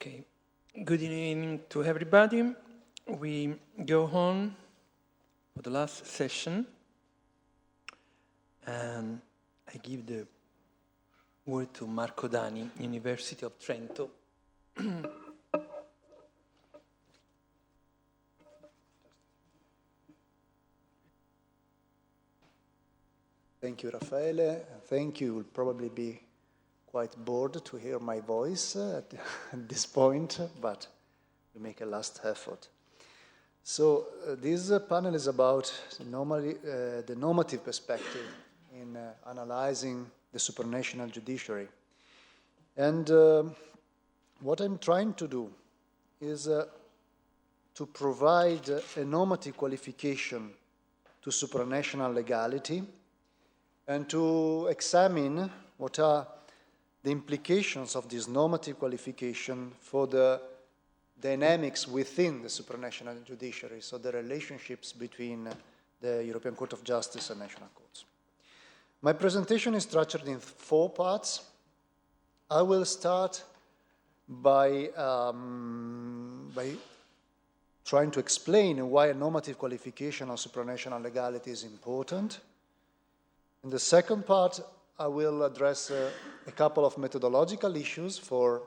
Okay, good evening to everybody. We go on for the last session, and I give the word to Marco Dani, University of Trento. Thank you, Raffaele. Thank you. You'll probably be quite bored to hear my voice at this point, but we make a last effort. So this panel is about the normative perspective in analyzing the supranational judiciary. And what I'm trying to do is to provide a normative qualification to supranational legality and to examine what are the implications of this normative qualification for the dynamics within the supranational judiciary, so the relationships between the European Court of Justice and national courts. My presentation is structured in 4 parts. I will start by trying to explain why a normative qualification of supranational legality is important. In the second part, I will address a couple of methodological issues for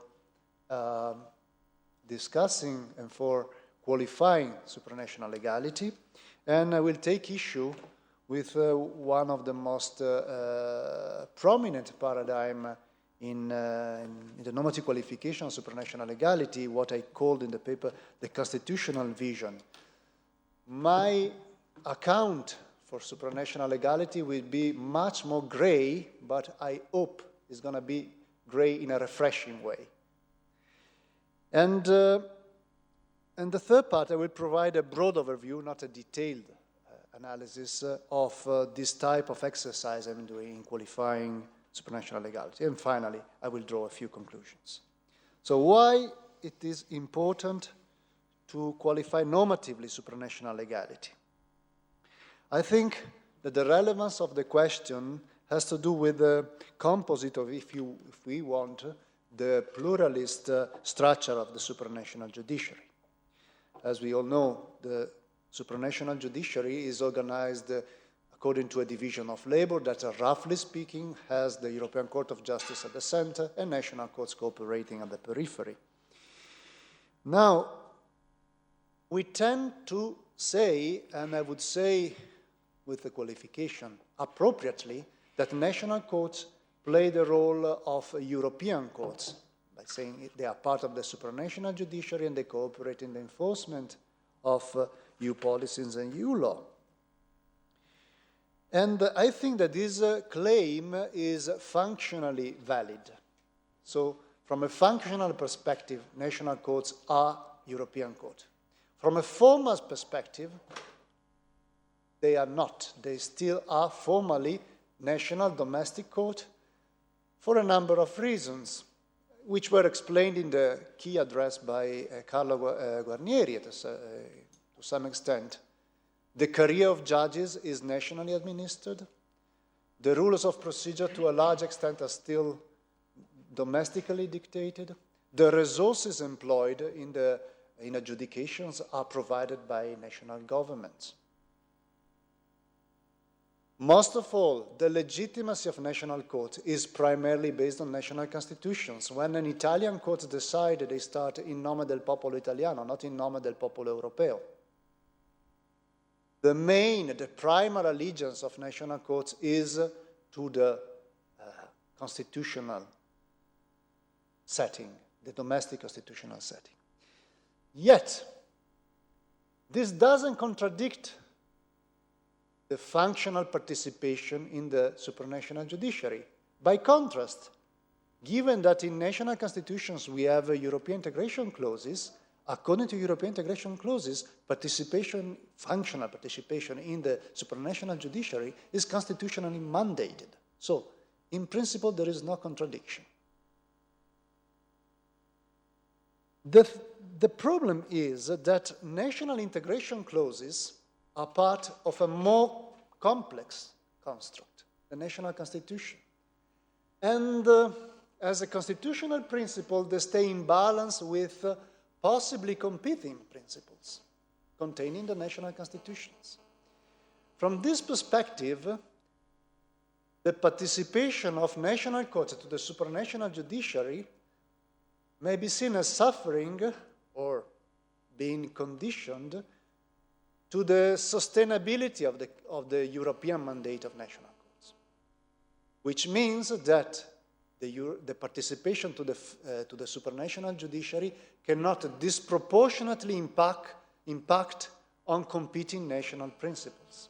discussing and for qualifying supranational legality. And I will take issue with one of the most prominent paradigm in the normative qualification of supranational legality, what I called in the paper the constitutional vision. My account for supranational legality will be much more gray, but I hope it's going to be gray in a refreshing way. And the third part, I will provide a broad overview, not a detailed analysis of this type of exercise I'm doing in qualifying supranational legality. And finally, I will draw a few conclusions. So why it is important to qualify normatively supranational legality? I think that the relevance of the question has to do with the composite of, if we want, the pluralist structure of the supranational judiciary. As we all know, the supranational judiciary is organized according to a division of labor that, roughly speaking, has the European Court of Justice at the center and national courts cooperating at the periphery. Now, we tend to say, and I would say with the qualification appropriately, that national courts play the role of European courts, by saying they are part of the supranational judiciary and they cooperate in the enforcement of EU policies and EU law. And I think that this claim is functionally valid. So from a functional perspective, national courts are European courts. From a formal perspective, they are not. They still are formally national domestic court for a number of reasons, which were explained in the key address by Carlo Guarnieri to some extent. The career of judges is nationally administered. The rules of procedure to a large extent are still domestically dictated. The resources employed in adjudications are provided by national governments. Most of all, the legitimacy of national courts is primarily based on national constitutions. When an Italian court decides, they start in nome del popolo italiano, not in nome del popolo europeo. The primary allegiance of national courts is to the constitutional setting, the domestic constitutional setting. Yet, this doesn't contradict the functional participation in the supranational judiciary. By contrast, given that in national constitutions we have European integration clauses, according to European integration clauses, functional participation in the supranational judiciary is constitutionally mandated. So, in principle, there is no contradiction. The problem is that national integration clauses are part of a more complex construct, the national constitution. And as a constitutional principle, they stay in balance with possibly competing principles contained in the national constitutions. From this perspective, the participation of national courts to the supranational judiciary may be seen as suffering or being conditioned to the sustainability of the European mandate of national courts, which means that the participation to the supranational judiciary cannot disproportionately impact on competing national principles.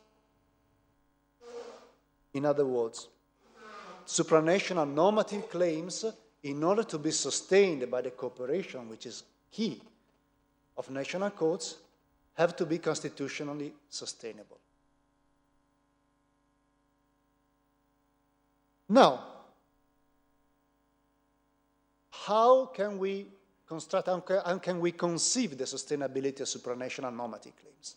In other words, supranational normative claims, in order to be sustained by the cooperation, which is key, of national courts, have to be constitutionally sustainable. Now, how can we construct, how can we conceive the sustainability of supranational normative claims?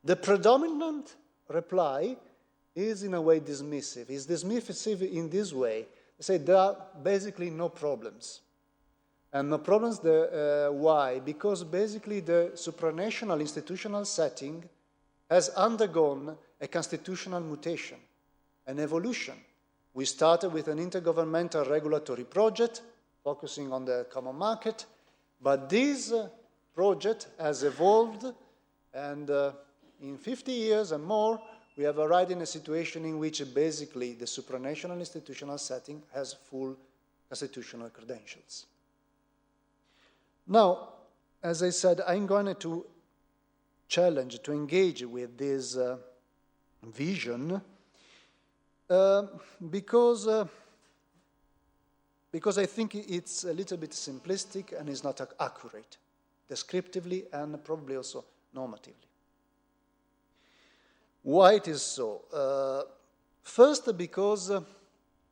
The predominant reply is in a way dismissive. It's dismissive in this way. They say there are basically no problems. And no problems, why? Because basically the supranational institutional setting has undergone a constitutional mutation, an evolution. We started with an intergovernmental regulatory project focusing on the common market, but this project has evolved, and in 50 years and more, we have arrived in a situation in which basically the supranational institutional setting has full constitutional credentials. Now, as I said, I'm going to challenge, to engage with this vision because I think it's a little bit simplistic and is not accurate, descriptively and probably also normatively. Why it is so? First, because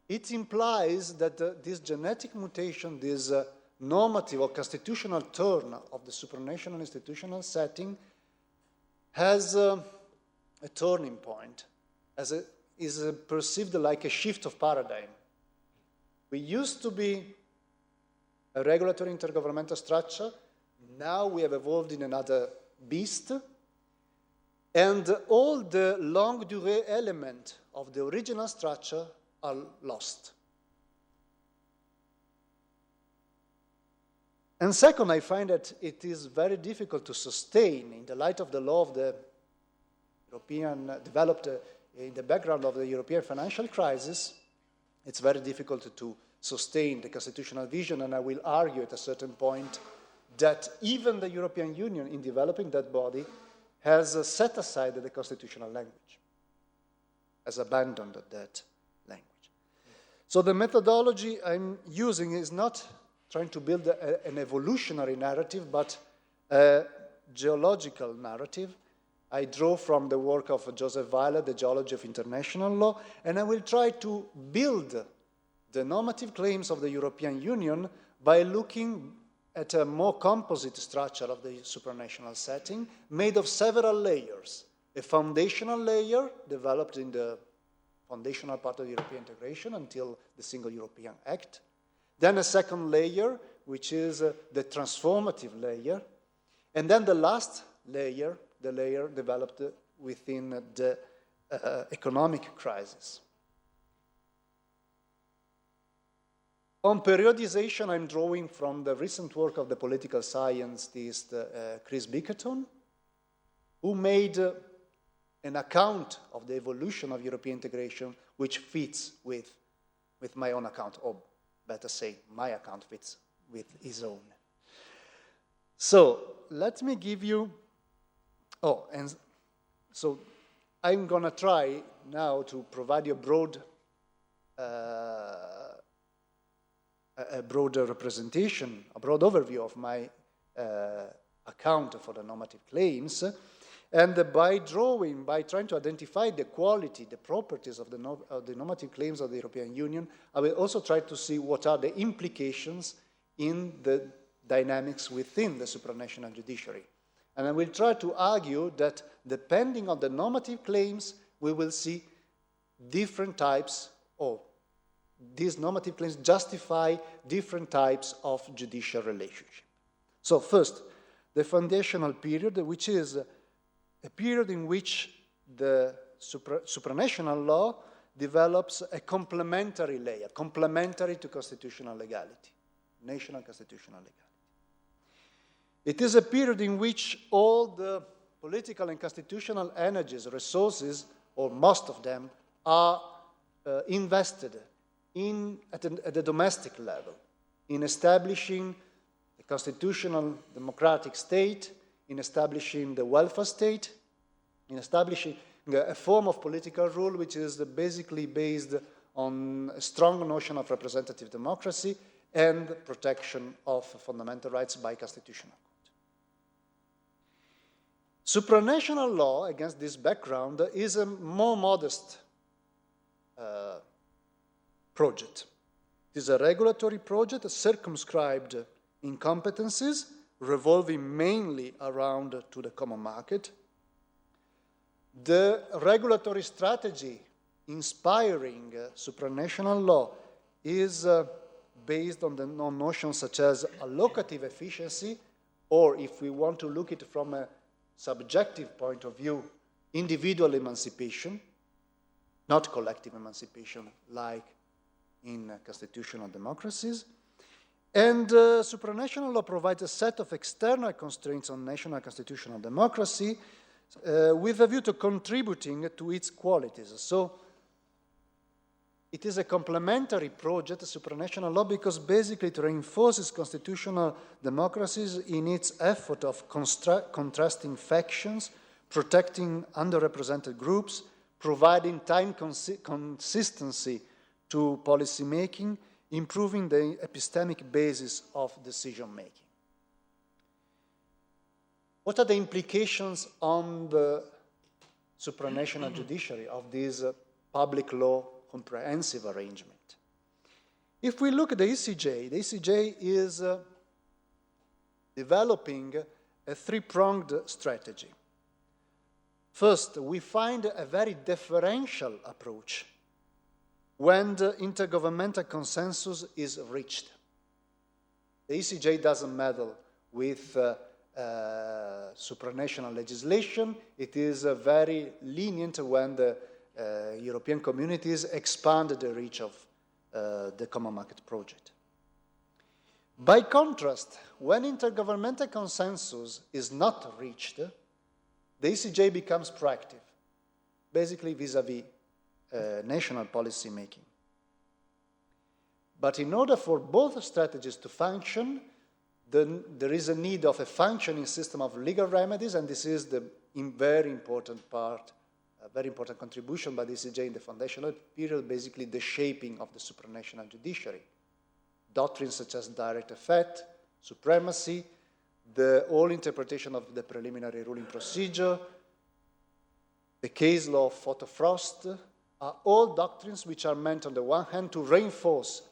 it implies that this genetic mutation, this normative or constitutional turn of the supranational institutional setting has a turning point, is perceived like a shift of paradigm. We used to be a regulatory intergovernmental structure. Now we have evolved in another beast. And all the longue durée elements of the original structure are lost. And second, I find that it is very difficult to sustain, in the light of the law of the European, developed in the background of the European financial crisis, it's very difficult to sustain the constitutional vision, and I will argue at a certain point that even the European Union, in developing that body, has set aside the constitutional language, has abandoned that language. So the methodology I'm using is not trying to build an evolutionary narrative, but a geological narrative. I draw from the work of José Weiler, The Geology of International Law, and I will try to build the normative claims of the European Union by looking at a more composite structure of the supranational setting, made of several layers. A foundational layer developed in the foundational part of European integration until the Single European Act. Then a second layer, which is the transformative layer. And then the last layer, the layer developed within the economic crisis. On periodization, I'm drawing from the recent work of the political scientist Chris Bickerton, who made an account of the evolution of European integration which fits with my own account, or better say, my account fits with his own. So let me give you, and so I'm going to try now to provide you a broader representation, a broad overview of my account for the normative claims. And by trying to identify the quality, the properties of the normative claims of the European Union, I will also try to see what are the implications in the dynamics within the supranational judiciary. And I will try to argue that depending on the normative claims, we will see different types or these normative claims justify different types of judicial relationship. So first, the foundational period, which is a period in which the supranational law develops a complementary layer, complementary to constitutional legality, national constitutional legality. It is a period in which all the political and constitutional energies, resources, or most of them, are invested at the domestic level in establishing a constitutional democratic state, in establishing the welfare state, in establishing a form of political rule which is basically based on a strong notion of representative democracy and protection of fundamental rights by constitutional court. Supranational law, against this background, is a more modest project. It is a regulatory project circumscribed in competencies, revolving mainly around to the common market. The regulatory strategy inspiring supranational law is based on the notions such as allocative efficiency, or if we want to look at it from a subjective point of view, individual emancipation, not collective emancipation like in constitutional democracies. And supranational law provides a set of external constraints on national constitutional democracy with a view to contributing to its qualities. So it is a complementary project, supranational law, because basically it reinforces constitutional democracies in its effort of contrasting factions, protecting underrepresented groups, providing time consistency to policymaking, improving the epistemic basis of decision-making. What are the implications on the supranational judiciary of this public law comprehensive arrangement? If we look at the ECJ is developing a three-pronged strategy. First, we find a very deferential approach when the intergovernmental consensus is reached. The ECJ doesn't meddle with supranational legislation. It is very lenient when the European communities expand the reach of the common market project. By contrast, when intergovernmental consensus is not reached, the ECJ becomes proactive, basically vis-à-vis national policy making. But in order for both strategies to function, there is a need of a functioning system of legal remedies, and this is the very important part, a very important contribution by the ECJ in the foundational period, basically the shaping of the supranational judiciary. Doctrines such as direct effect, supremacy, the whole interpretation of the preliminary ruling procedure, the case law of Foto Frost, are all doctrines which are meant on the one hand to reinforce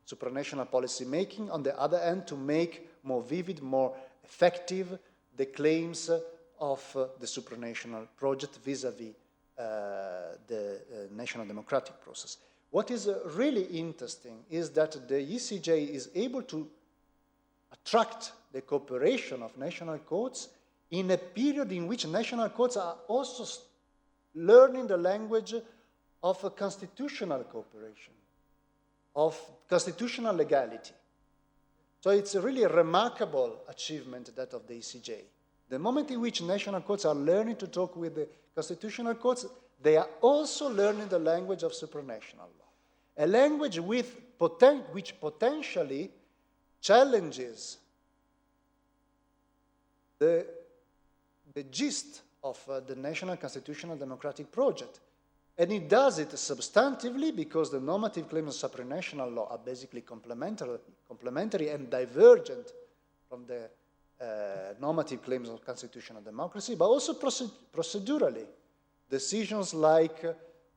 supranational policy making, on the other hand to make more vivid, more effective the claims of the supranational project vis-à-vis the national democratic process. What is really interesting is that the ECJ is able to attract the cooperation of national courts in a period in which national courts are also learning the language of a constitutional cooperation, of constitutional legality. So it's a really remarkable achievement, that of the ECJ. The moment in which national courts are learning to talk with the constitutional courts, they are also learning the language of supranational law, a language which potentially challenges the gist of the national constitutional democratic project. And it does it substantively because the normative claims of supranational law are basically complementary and divergent from the normative claims of constitutional democracy, but also procedurally. Decisions like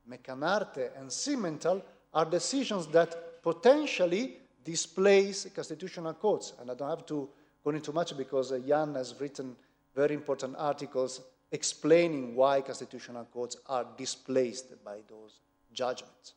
Mecanarte and Simmental are decisions that potentially displace constitutional courts. And I don't have to go into much because Jan has written very important articles explaining why constitutional courts are displaced by those judgments.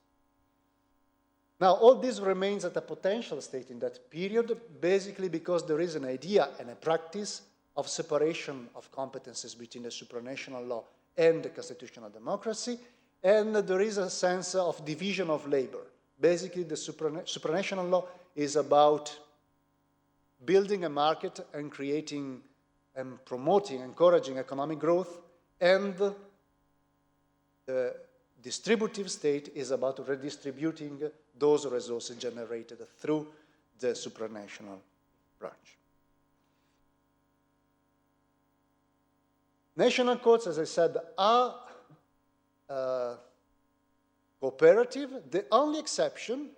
Now, all this remains at a potential state in that period, basically because there is an idea and a practice of separation of competences between the supranational law and the constitutional democracy, and there is a sense of division of labor. Basically, the supranational law is about building a market and creating and promoting, encouraging economic growth, and the distributive state is about redistributing those resources generated through the supranational branch. National courts, as I said, are cooperative. The only exception,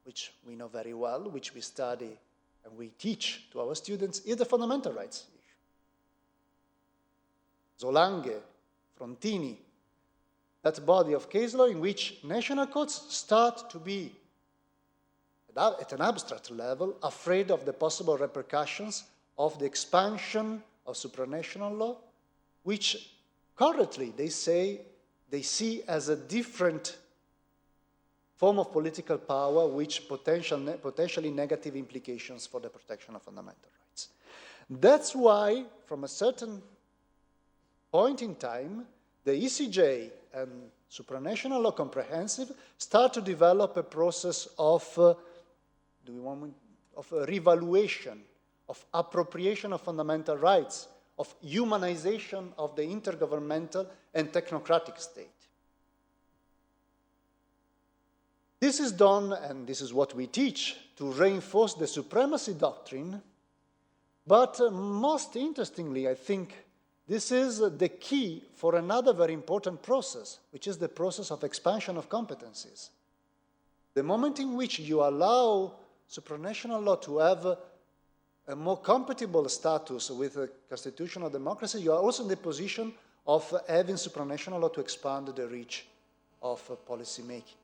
which we know very well, which we study and we teach to our students, is the fundamental rights issue. Zolange, Frontini, that body of case law in which national courts start to be, at an abstract level, afraid of the possible repercussions of the expansion of supranational law, which currently they say they see as a different form of political power which potentially negative implications for the protection of fundamental rights. That's why, from a certain point in time, the ECJ and supranational law comprehensive start to develop a process of revaluation, of appropriation of fundamental rights, of humanization of the intergovernmental and technocratic state. This is done, and this is what we teach, to reinforce the supremacy doctrine, but most interestingly, I think, this is the key for another very important process, which is the process of expansion of competencies. The moment in which you allow supranational law to have a more compatible status with a constitutional democracy, you are also in the position of having supranational law to expand the reach of policy making.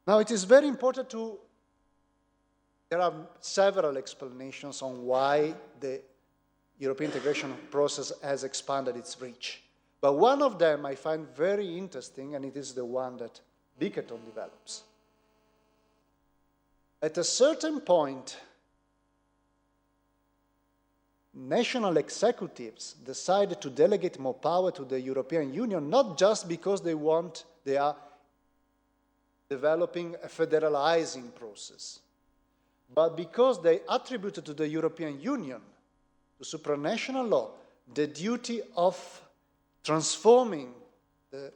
Now, it is very important there are several explanations on why the European integration process has expanded its reach. But one of them I find very interesting, and it is the one that Bickerton develops. At a certain point, national executives decided to delegate more power to the European Union, not just because they are developing a federalizing process, but because they attributed to the European Union, to supranational law, the duty of transforming the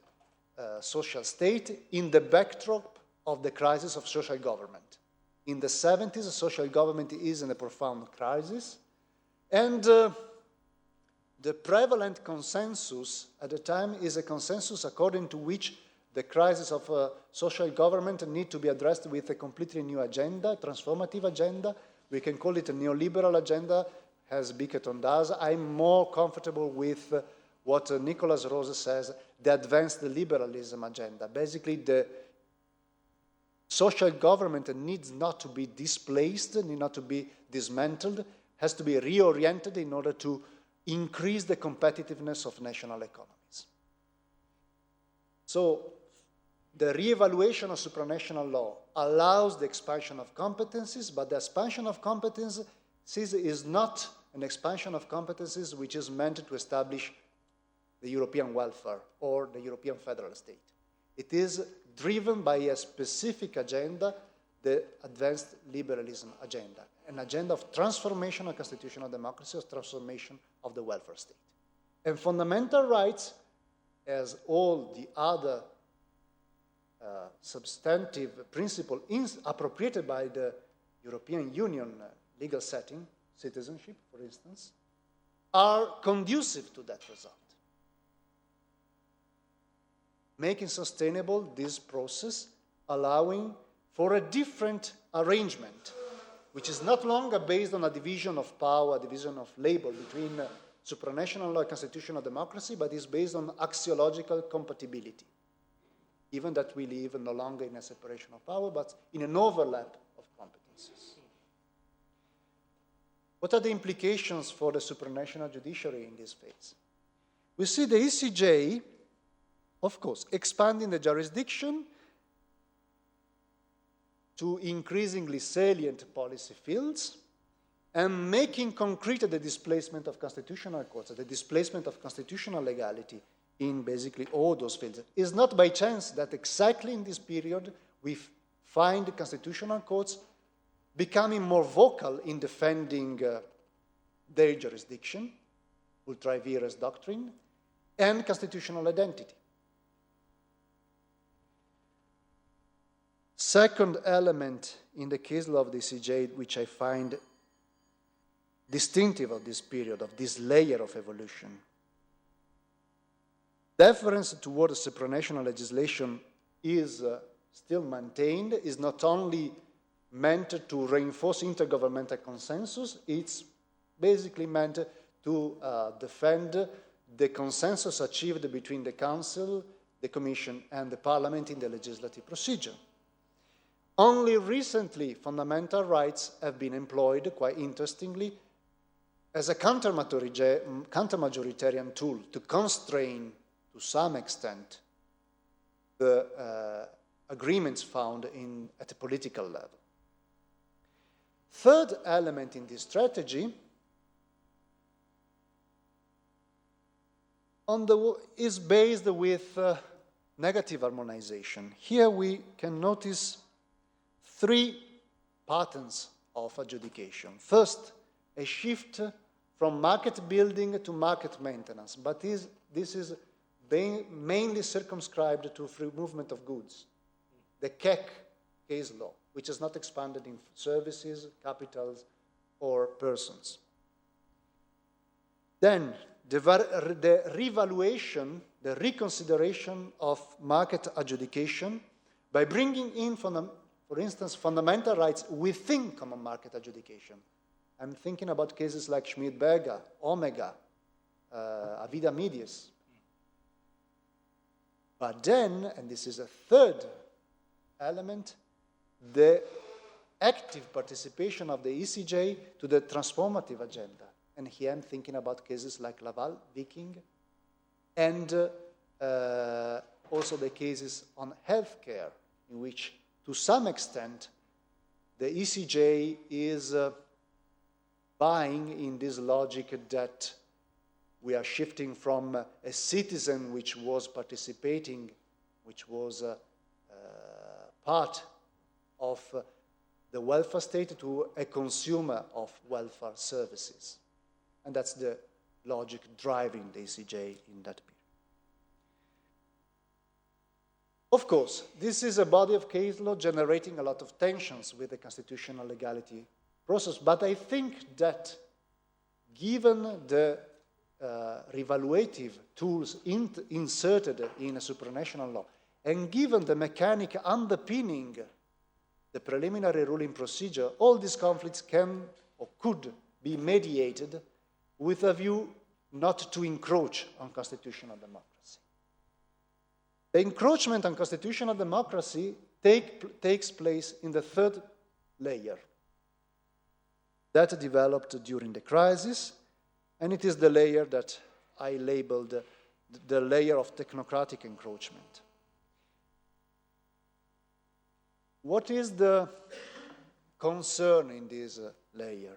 social state in the backdrop of the crisis of social government. In the 70s, social government is in a profound crisis, and the prevalent consensus at the time is a consensus according to which the crisis of social government need to be addressed with a completely new agenda, transformative agenda. We can call it a neoliberal agenda, as Bickerton does. I'm more comfortable with what Nicolas Rose says, the advanced liberalism agenda. Basically, the social government needs not to be displaced, need not to be dismantled, has to be reoriented in order to increase the competitiveness of national economies. So, the re-evaluation of supranational law allows the expansion of competencies, but the expansion of competencies is not an expansion of competencies which is meant to establish the European welfare or the European federal state. It is driven by a specific agenda, the advanced liberalism agenda, an agenda of transformation of constitutional democracy, of transformation of the welfare state. And fundamental rights, as all the other substantive principle appropriated by the European Union legal setting, citizenship, for instance, are conducive to that result, making sustainable this process, allowing for a different arrangement, which is not longer based on a division of power, a division of labor between supranational law and constitutional democracy, but is based on axiological compatibility, even that we live no longer in a separation of power, but in an overlap of competencies. What are the implications for the supranational judiciary in this phase? We see the ECJ, of course, expanding the jurisdiction to increasingly salient policy fields, and making concrete the displacement of constitutional courts, the displacement of constitutional legality in basically all those fields. It's not by chance that exactly in this period we find constitutional courts becoming more vocal in defending their jurisdiction, ultra vires doctrine, and constitutional identity. Second element in the case law of the ECJ, which I find distinctive of this period, of this layer of evolution. Deference toward supranational legislation is still maintained, is not only meant to reinforce intergovernmental consensus, it's basically meant to defend the consensus achieved between the Council, the Commission, and the Parliament in the legislative procedure. Only recently, fundamental rights have been employed, quite interestingly, as a counter-majoritarian tool to constrain, to some extent, the agreements found at a political level. Third element in this strategy is based with negative harmonization. Here we can notice three patterns of adjudication. First, a shift from market building to market maintenance, but this is mainly circumscribed to free movement of goods. The CEC case law, which is not expanded in services, capitals, or persons. Then, the revaluation, the reconsideration of market adjudication by bringing in, for instance, fundamental rights within common market adjudication. I'm thinking about cases like Schmidt-Berger, Omega, Avida Medius. But then, and this is a third element, the active participation of the ECJ to the transformative agenda. And here I'm thinking about cases like Laval, Viking, and also the cases on healthcare, in which, to some extent, the ECJ is buying in this logic that we are shifting from a citizen which was participating, which was part of the welfare state, to a consumer of welfare services. And that's the logic driving the ECJ in that period. Of course, this is a body of case law generating a lot of tensions with the constitutional legality process, but I think that given the revaluative tools inserted in a supranational law, and given the mechanic underpinning the preliminary ruling procedure, all these conflicts can or could be mediated with a view not to encroach on constitutional democracy. The encroachment on constitutional democracy takes place in the third layer that developed during the crisis, and it is the layer that I labeled the layer of technocratic encroachment. What is the concern in this layer?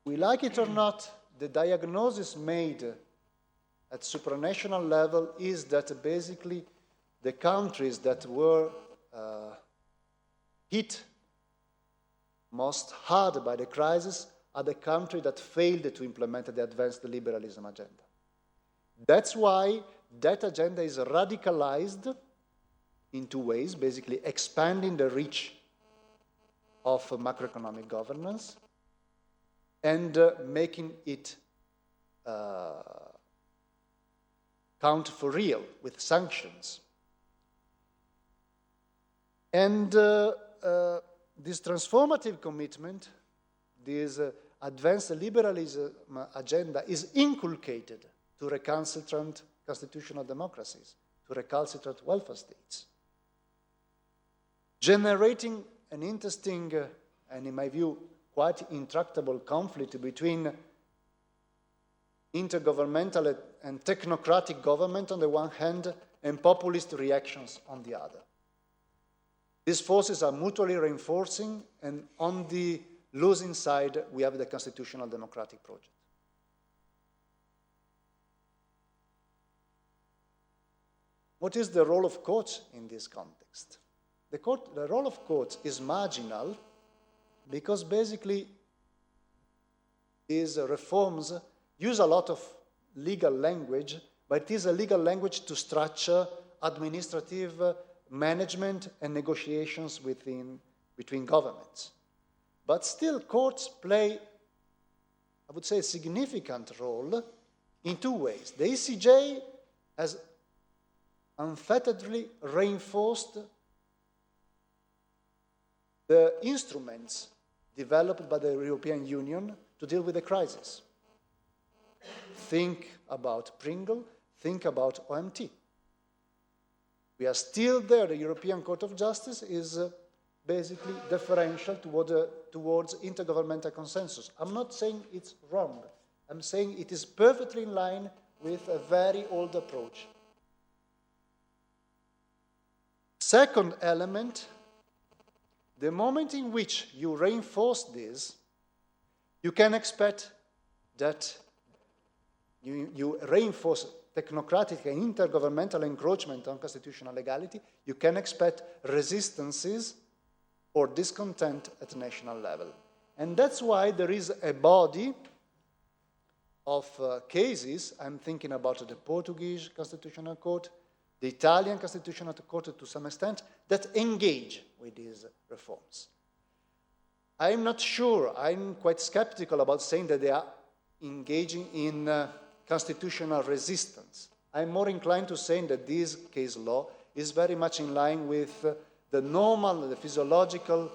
We like it or not, the diagnosis made at supranational level is that basically the countries that were hit most hard by the crisis are the countries that failed to implement the advanced liberalism agenda. That's why that agenda is radicalized in two ways, basically expanding the reach of macroeconomic governance and making it count for real with sanctions. And this transformative commitment, this advanced liberalism agenda is inculcated to recalcitrant constitutional democracies, to recalcitrant welfare states, generating an interesting and, in my view, quite intractable conflict between intergovernmental and technocratic government on the one hand and populist reactions on the other. These forces are mutually reinforcing, and on the losing side, we have the constitutional democratic project. What is the role of courts in this context? The role of courts is marginal because basically these reforms use a lot of legal language, but it is a legal language to structure administrative management and negotiations between governments. But still, courts play, I would say, a significant role in two ways. The ECJ has unfetteredly reinforced the instruments developed by the European Union to deal with the crisis. Think about Pringle, think about OMT. We are still there. The European Court of Justice is basically deferential towards intergovernmental consensus. I'm not saying it's wrong. I'm saying it is perfectly in line with a very old approach. Second element, the moment in which you reinforce this, you can expect that you reinforce technocratic and intergovernmental encroachment on constitutional legality, you can expect resistances or discontent at national level. And that's why there is a body of cases, I'm thinking about the Portuguese Constitutional Court, the Italian Constitutional Court to some extent, that engage with these reforms. I'm not sure, I'm quite skeptical about saying that they are engaging in constitutional resistance. I'm more inclined to say that this case law is very much in line with the normal, the physiological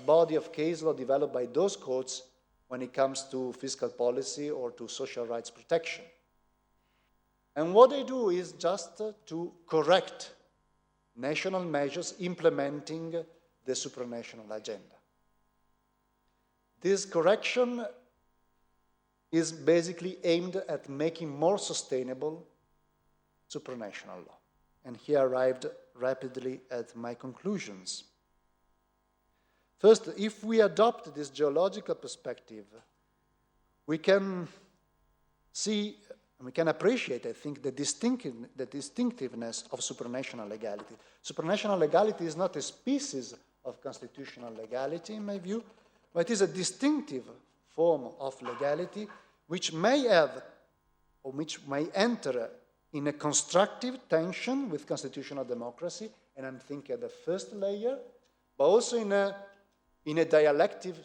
body of case law developed by those courts when it comes to fiscal policy or to social rights protection. And what they do is just to correct national measures implementing the supranational agenda. This correction is basically aimed at making more sustainable supranational law. And here I arrived rapidly at my conclusions. First, if we adopt this geological perspective, we can see, we can appreciate, I think, the distinctiveness of supranational legality. Supranational legality is not a species of constitutional legality, in my view, but it is a distinctive form of legality which may have, or which may enter in a constructive tension with constitutional democracy, and I'm thinking at the first layer, but also in a dialectic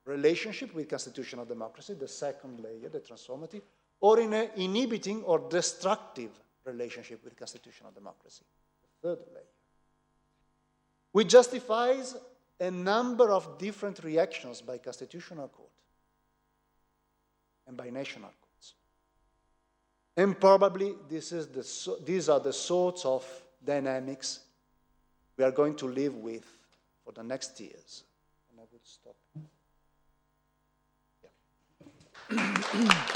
relationship with constitutional democracy, the second layer, the transformative, or in an inhibiting or destructive relationship with constitutional democracy, the third layer. Which justifies a number of different reactions by constitutional court and by national courts. And probably these are the sorts of dynamics we are going to live with for the next years. And I would stop. Yeah.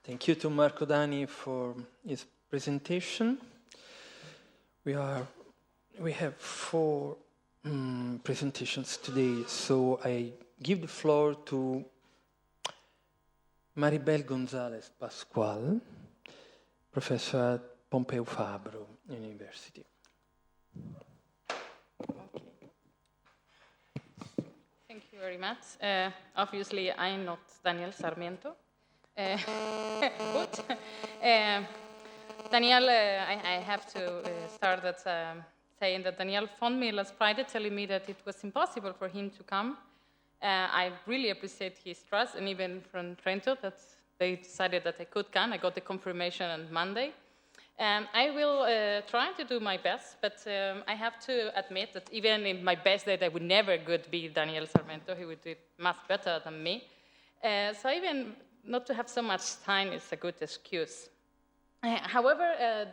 Thank you to Marco Dani for his presentation. We have 4 presentations today, so I give the floor to Maribel González Pascual, professor at Pompeu Fabro University. Okay. Thank you very much. Obviously, I'm not Daniel Sarmiento. But Daniel, I have to start at saying that Daniel phoned me last Friday telling me that it was impossible for him to come. I really appreciate his trust, and even from Trento, that they decided that I could come. I got the confirmation on Monday. I will try to do my best, but I have to admit that even in my best that I would never could be Daniel Sarmiento. He would do it much better than me. So even not to have so much time is a good excuse. However,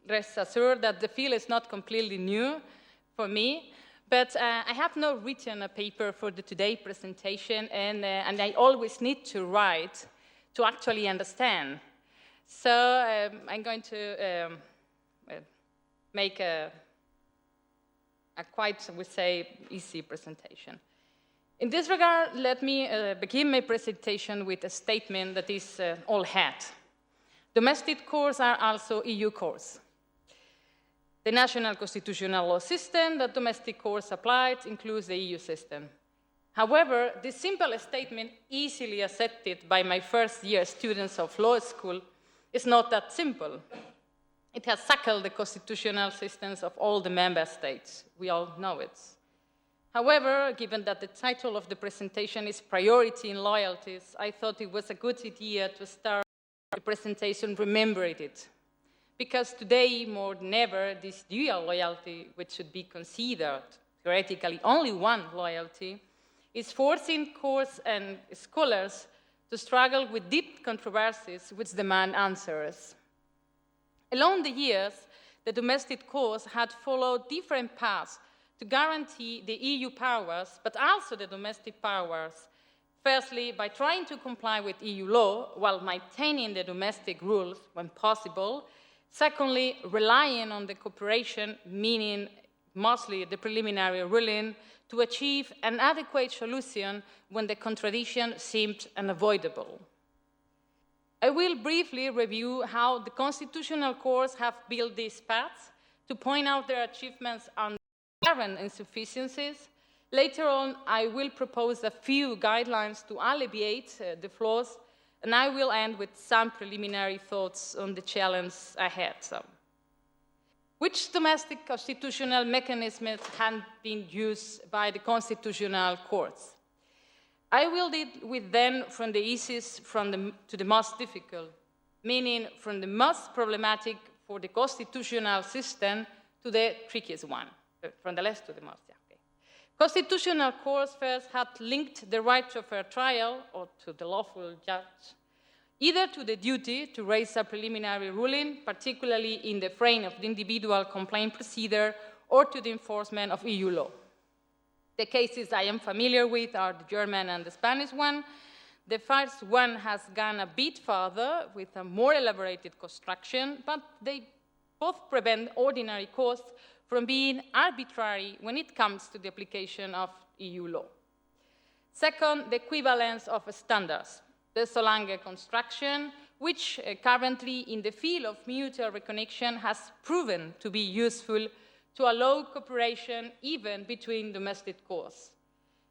rest assured that the field is not completely new for me, but I have not written a paper for the today presentation, and I always need to write to actually understand. So I'm going to make a quite, I would say, easy presentation. In this regard, let me begin my presentation with a statement that is all hat. Domestic courts are also EU courts. The national constitutional law system that domestic courts applied includes the EU system. However, this simple statement, easily accepted by my first-year students of law school, is not that simple. It has tackled the constitutional systems of all the member states. We all know it. However, given that the title of the presentation is Priority in Loyalties, I thought it was a good idea to start the presentation remembering it. Because today, more than ever, this dual loyalty, which should be considered theoretically only one loyalty, is forcing courts and scholars to struggle with deep controversies which demand answers. Along the years, the domestic courts had followed different paths to guarantee the EU powers, but also the domestic powers, firstly, by trying to comply with EU law while maintaining the domestic rules when possible. Secondly, relying on the cooperation, meaning mostly the preliminary ruling, to achieve an adequate solution when the contradiction seemed unavoidable. I will briefly review how the constitutional courts have built these paths to point out their achievements and current insufficiencies. Later on, I will propose a few guidelines to alleviate the flaws, and I will end with some preliminary thoughts on the challenge ahead. Which domestic constitutional mechanisms have been used by the constitutional courts? I will deal with them from the easiest to the most difficult, meaning from the most problematic for the constitutional system to the trickiest one, from the less to the most. Yeah, okay. Constitutional courts first had linked the right to a fair trial or to the lawful judge, either to the duty to raise a preliminary ruling, particularly in the frame of the individual complaint procedure, or to the enforcement of EU law. The cases I am familiar with are the German and the Spanish one. The first one has gone a bit further with a more elaborated construction, but they both prevent ordinary courts from being arbitrary when it comes to the application of EU law. Second, the equivalence of standards. The Solange construction, which currently in the field of mutual recognition has proven to be useful to allow cooperation even between domestic courts.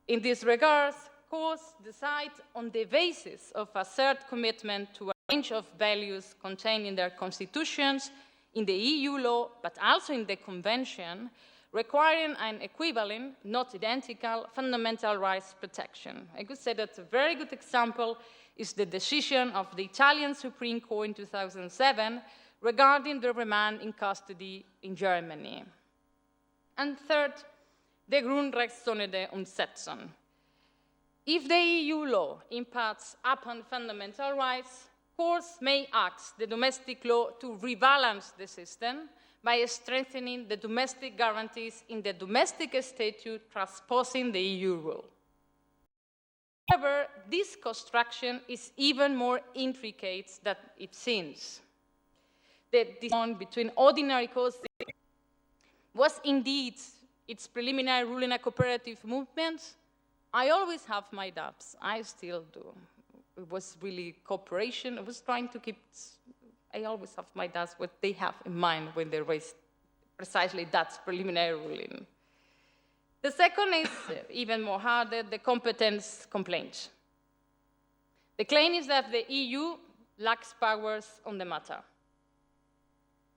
In this regard, courts decide on the basis of a shared commitment to a range of values contained in their constitutions, in the EU law, but also in the Convention, requiring an equivalent, not identical, fundamental rights protection. I could say that a very good example is the decision of the Italian Supreme Court in 2007 regarding the remand in custody in Germany. And third, the Grundrechtssonde Umsetzung. If the EU law impacts upon fundamental rights, courts may ask the domestic law to rebalance the system by strengthening the domestic guarantees in the domestic statute transposing the EU rule. However, this construction is even more intricate than it seems. The distinction between ordinary courts was indeed its preliminary rule in a cooperative movement. I always have my doubts. I still do. It was really cooperation. I was trying to keep, I always have my doubts what they have in mind when they raise precisely that preliminary ruling. The second is even more harder, the competence complaint. The claim is that the EU lacks powers on the matter.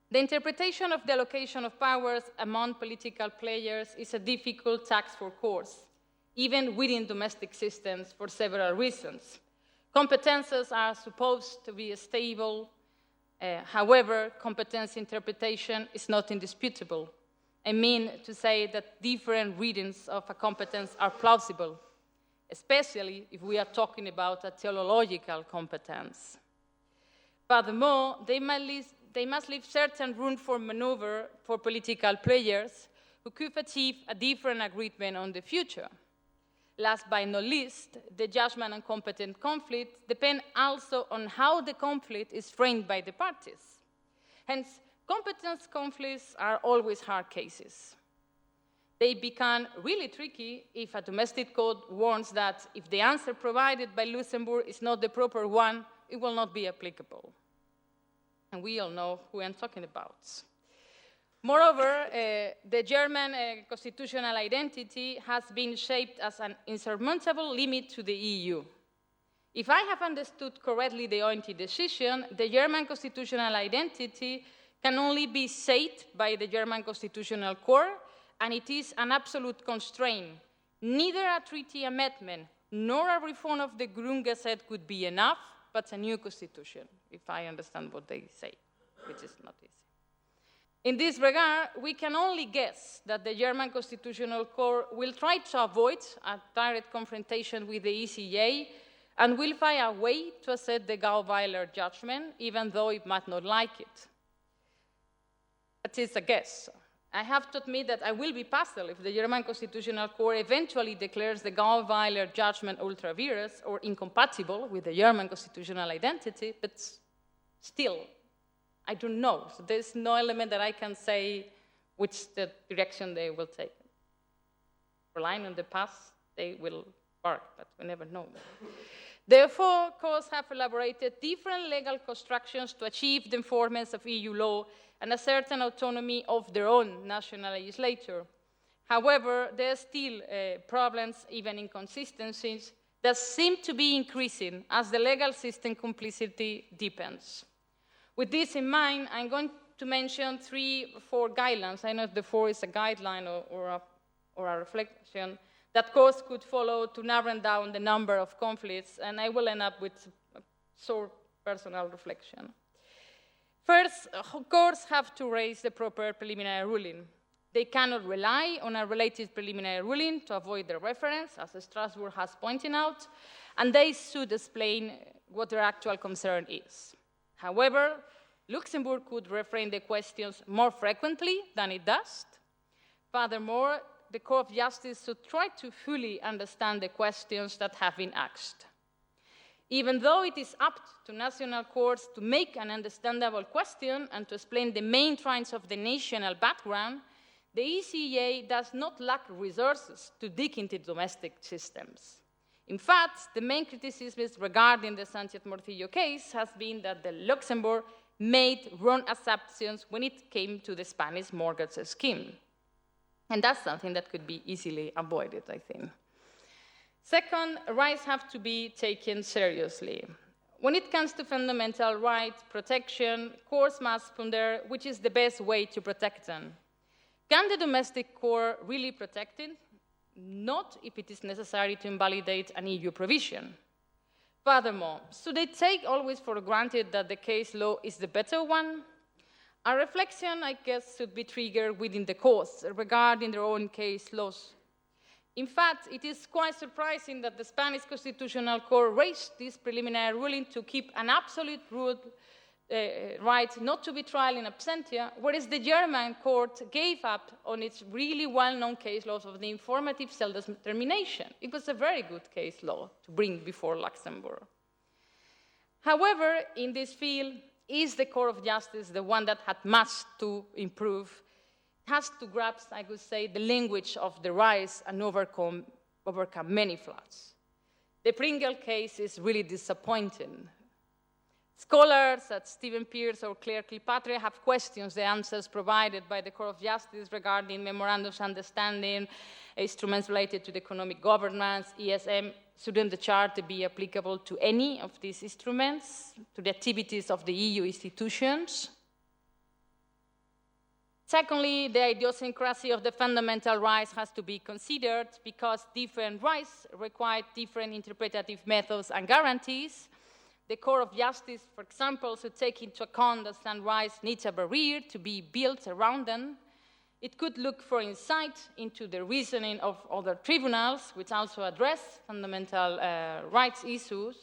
The interpretation of the allocation of powers among political players is a difficult task for courts, even within domestic systems, for several reasons. Competences are supposed to be stable. However, competence interpretation is not indisputable. I mean to say that different readings of a competence are plausible, especially if we are talking about a teleological competence. Furthermore, they must leave certain room for maneuver for political players who could achieve a different agreement on the future. last but not least, the judgment on competent conflict depends also on how the conflict is framed by the parties. Hence, competence conflicts are always hard cases. They become really tricky if a domestic court warns that if the answer provided by Luxembourg is not the proper one, it will not be applicable. And we all know who I'm talking about. Moreover, the German constitutional identity has been shaped as an insurmountable limit to the EU. If I have understood correctly the ONT decision, the German constitutional identity can only be said by the German Constitutional Court, and it is an absolute constraint. Neither a treaty amendment nor a reform of the Grundgesetz could be enough, but a new constitution, if I understand what they say, which is not easy. In this regard, we can only guess that the German Constitutional Court will try to avoid a direct confrontation with the ECJ and will find a way to accept the Gauweiler judgment, even though it might not like it. But it's a guess. I have to admit that I will be puzzled if the German Constitutional Court eventually declares the Gauweiler judgment ultra vires or incompatible with the German constitutional identity, but still, I don't know. So there's no element that I can say which the direction they will take. Relying on the past, they will work, but we never know. Therefore, courts have elaborated different legal constructions to achieve the enforcement of EU law and a certain autonomy of their own national legislature. However, there are still problems, even inconsistencies, that seem to be increasing as the legal system complexity deepens. With this in mind, I'm going to mention 3 or 4 guidelines. I know the 4 is a guideline or a reflection that courts could follow to narrow down the number of conflicts, and I will end up with a short personal reflection. First, courts have to raise the proper preliminary ruling. They cannot rely on a related preliminary ruling to avoid the reference, as Strasbourg has pointed out, and they should explain what their actual concern is. However, Luxembourg could reframe the questions more frequently than it does. Furthermore, the Court of Justice should try to fully understand the questions that have been asked. Even though it is up to national courts to make an understandable question and to explain the main trends of the national background, the ECJ does not lack resources to dig into domestic systems. In fact, the main criticism regarding the Sánchez-Morcillo case has been that the Luxembourg made wrong assumptions when it came to the Spanish mortgage scheme. And that's something that could be easily avoided, I think. Second, rights have to be taken seriously. When it comes to fundamental rights protection, courts must ponder which is the best way to protect them. Can the domestic court really protect it? Not if it is necessary to invalidate an EU provision. Furthermore, should they take always for granted that the case law is the better one? A reflection, I guess, should be triggered within the courts regarding their own case laws. In fact, it is quite surprising that the Spanish Constitutional Court raised this preliminary ruling to keep an absolute right not to be tried in absentia, whereas the German court gave up on its really well-known case laws of the informative self-determination. It was a very good case law to bring before Luxembourg. However, in this field, is the Court of Justice the one that had much to improve? It has to grasp, I would say, the language of the rights and overcome many flaws. The Pringle case is really disappointing. Scholars such as Stephen Pearce or Claire Kilpatrick have questioned the answers provided by the Court of Justice regarding memorandums of understanding, instruments related to the economic governance, ESM. Shouldn't the Charter be applicable to any of these instruments, to the activities of the EU institutions? Secondly, the idiosyncrasy of the fundamental rights has to be considered because different rights require different interpretative methods and guarantees. The Court of Justice, for example, should take into account that some rights need a barrier to be built around them. It could look for insight into the reasoning of other tribunals, which also address fundamental rights issues.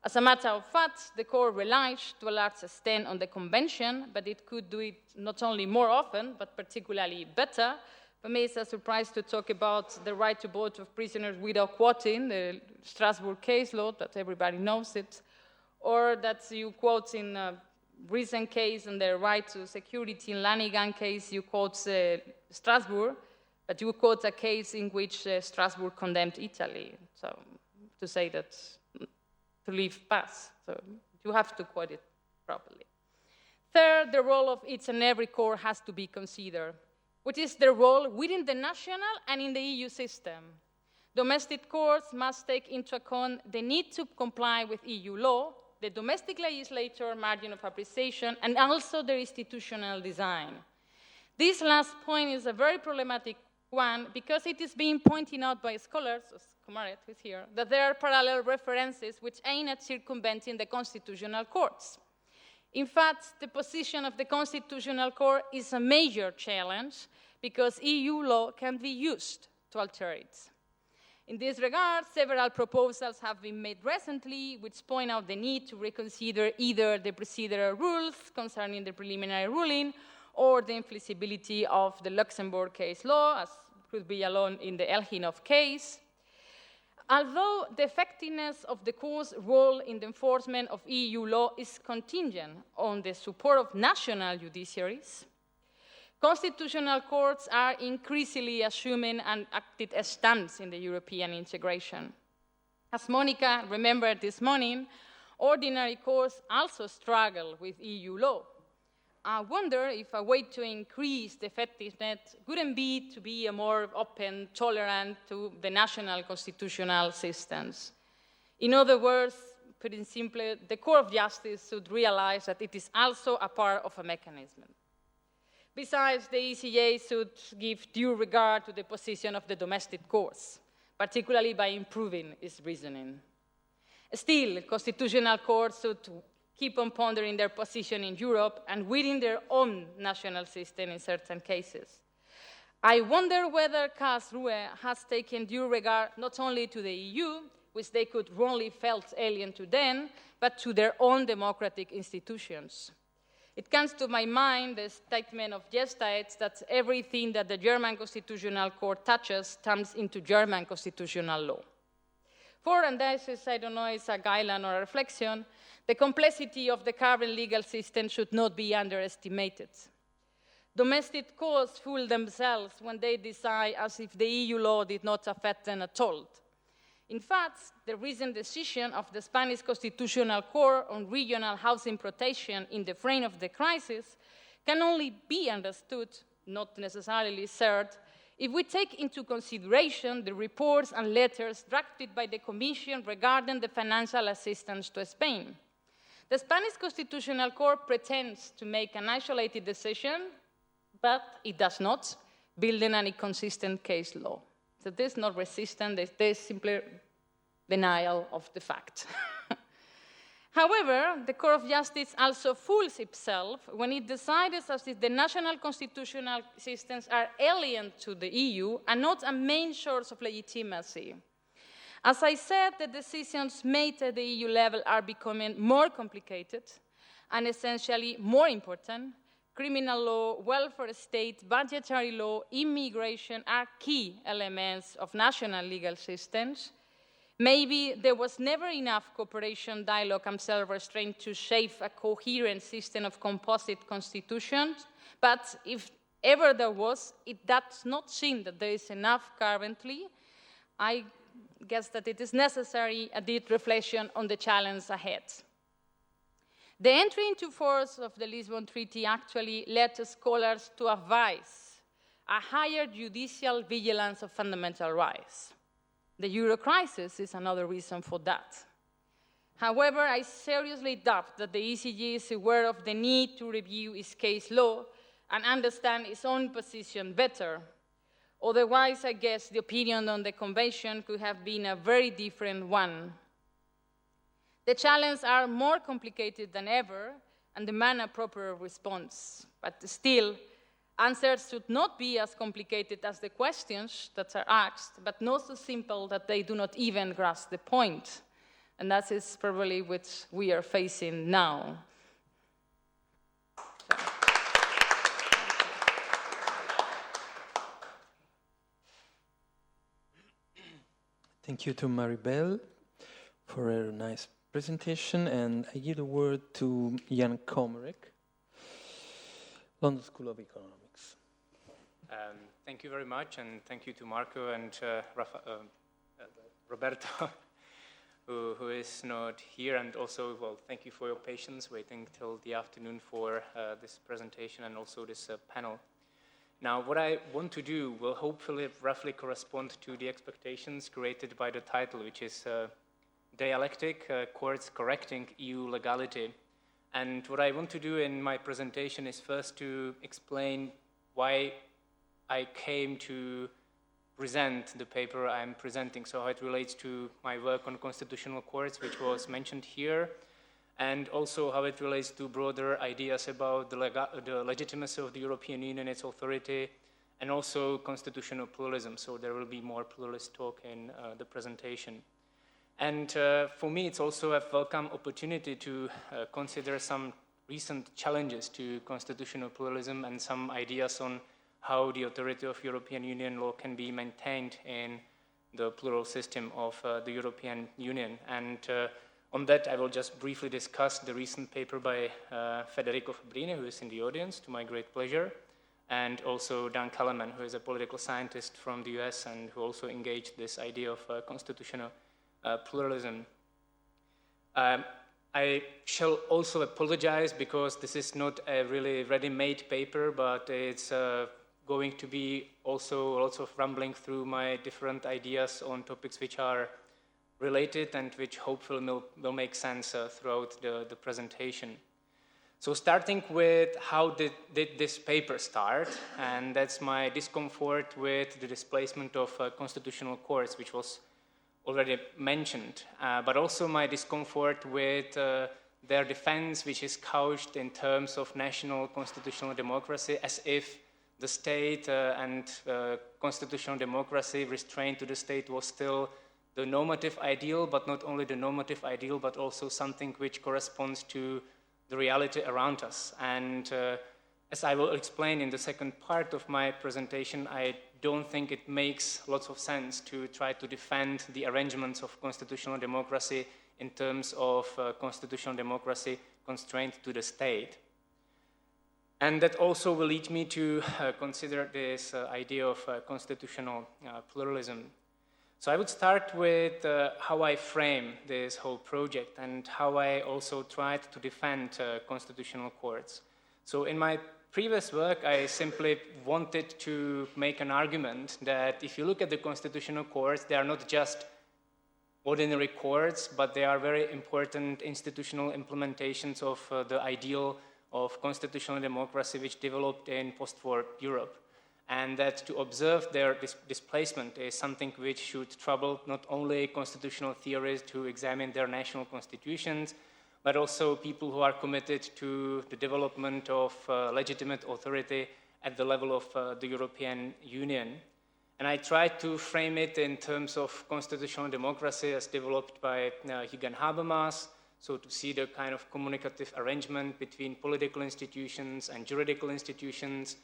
As a matter of fact, the Court relies to a large extent on the Convention, but it could do it not only more often, but particularly better For me, it's a surprise to talk about the right to vote of prisoners without quoting the Strasbourg case law, that everybody knows it, or that you quote in a recent case on the right to security in Lanigan case, you quote Strasbourg, but you quote a case in which Strasbourg condemned Italy. So to say that, to leave pass. So you have to quote it properly. Third, the role of each and every court has to be considered, which is the role within the national and in the EU system. Domestic courts must take into account the need to comply with EU law, the domestic legislator margin of appreciation, and also their institutional design. This last point is a very problematic one because it is being pointed out by scholars, as Komárek is here, that there are parallel references which aim at circumventing the constitutional courts. In fact, the position of the Constitutional Court is a major challenge because EU law can be used to alter it. In this regard, several proposals have been made recently which point out the need to reconsider either the procedural rules concerning the preliminary ruling or the inflexibility of the Luxembourg case law, as could be alone in the Elginov case. Although the effectiveness of the court's role in the enforcement of EU law is contingent on the support of national judiciaries, constitutional courts are increasingly assuming an active stance in the European integration. As Monica remembered this morning, ordinary courts also struggle with EU law. I wonder if a way to increase the effectiveness wouldn't be to be a more open, tolerant to the national constitutional systems. In other words, put it simply, the Court of Justice should realize that it is also a part of a mechanism. Besides, the ECJ should give due regard to the position of the domestic courts, particularly by improving its reasoning. Still, constitutional courts should keep on pondering their position in Europe and within their own national system in certain cases. I wonder whether Karlsruhe has taken due regard not only to the EU, which they could wrongly felt alien to them, but to their own democratic institutions. It comes to my mind the statement of José that everything that the German Constitutional Court touches turns into German constitutional law. For, and this is, I don't know, it's a guideline or a reflection, the complexity of the current legal system should not be underestimated. Domestic courts fool themselves when they decide as if the EU law did not affect them at all. In fact, the recent decision of the Spanish Constitutional Court on regional housing protection in the frame of the crisis can only be understood, not necessarily shared, if we take into consideration the reports and letters drafted by the Commission regarding the financial assistance to Spain. The Spanish Constitutional Court pretends to make an isolated decision, but it does not, building an inconsistent case law. So this is not resistance, this is simply denial of the fact. However, the Court of Justice also fools itself when it decides as if the national constitutional systems are alien to the EU and not a main source of legitimacy. As I said, the decisions made at the EU level are becoming more complicated and essentially more important. Criminal law, welfare state, budgetary law, immigration are key elements of national legal systems. Maybe there was never enough cooperation, dialogue, and self-restraint to shape a coherent system of composite constitutions, but if ever there was, it does not seem that there is enough currently. I guess that it is necessary a deep reflection on the challenge ahead. The entry into force of the Lisbon Treaty actually led scholars to advise a higher judicial vigilance of fundamental rights. The Euro crisis is another reason for that. However, I seriously doubt that the ECJ is aware of the need to review its case law and understand its own position better. Otherwise, I guess the opinion on the Convention could have been a very different one. The challenges are more complicated than ever and demand a proper response. But still, answers should not be as complicated as the questions that are asked, but not so simple that they do not even grasp the point. And that is probably what we are facing now. Thank you to Maribel for a nice presentation, and I give the word to Jan Komárek, London School of Economics. Thank you very much, and thank you to Marco and Roberto, who is not here, and also, well, thank you for your patience waiting till the afternoon for this presentation and also this panel. Now, what I want to do will hopefully roughly correspond to the expectations created by the title, which is Dialectic, Courts Correcting EU Legality. And what I want to do in my presentation is first to explain why I came to present the paper I'm presenting, so how it relates to my work on constitutional courts, which was mentioned here, and also how it relates to broader ideas about the legitimacy of the European Union, its authority, and also constitutional pluralism. So there will be more pluralist talk in the presentation. And for me, it's also a welcome opportunity to consider some recent challenges to constitutional pluralism and some ideas on how the authority of European Union law can be maintained in the plural system of the European Union. And on that, I will just briefly discuss the recent paper by Federico Fabbrini, who is in the audience, to my great pleasure, and also Dan Kellerman, who is a political scientist from the US and who also engaged this idea of constitutional pluralism. I shall also apologize because this is not a really ready-made paper, but it's going to be also lots of rambling through my different ideas on topics which are related and which hopefully will make sense throughout the presentation. So starting with how did this paper start, and that's my discomfort with the displacement of constitutional courts, which was already mentioned, but also my discomfort with their defense, which is couched in terms of national constitutional democracy, as if the state and constitutional democracy restrained to the state was still the normative ideal, but not only the normative ideal, but also something which corresponds to the reality around us. And as I will explain in the second part of my presentation, I don't think it makes lots of sense to try to defend the arrangements of constitutional democracy in terms of constitutional democracy constrained to the state. And that also will lead me to consider this idea of constitutional pluralism. So I would start with how I frame this whole project and how I also tried to defend constitutional courts. So in my previous work, I simply wanted to make an argument that if you look at the constitutional courts, they are not just ordinary courts, but they are very important institutional implementations of the ideal of constitutional democracy which developed in post-war Europe. And that to observe their displacement is something which should trouble not only constitutional theorists who examine their national constitutions, but also people who are committed to the development of legitimate authority at the level of the European Union. And I tried to frame it in terms of constitutional democracy as developed by Jürgen Habermas, so to see the kind of communicative arrangement between political institutions and juridical institutions,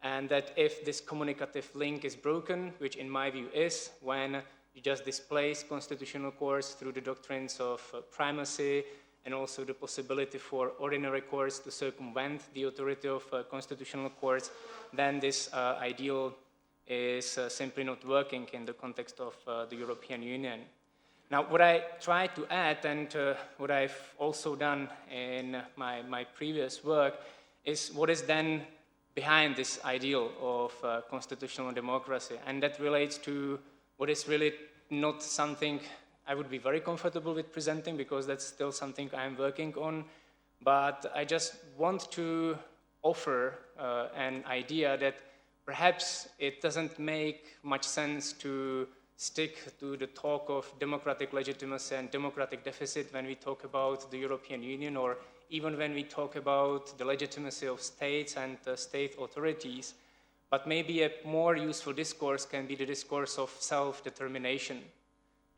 and that if this communicative link is broken, which in my view is, when you just displace constitutional courts through the doctrines of primacy and also the possibility for ordinary courts to circumvent the authority of constitutional courts, then this ideal is simply not working in the context of the European Union. Now, what I try to add, and what I've also done in my previous work, is what is then behind this ideal of constitutional democracy. And that relates to what is really not something I would be very comfortable with presenting, because that's still something I'm working on. But I just want to offer an idea that perhaps it doesn't make much sense to stick to the talk of democratic legitimacy and democratic deficit when we talk about the European Union, or even when we talk about the legitimacy of states and state authorities. But maybe a more useful discourse can be the discourse of self-determination.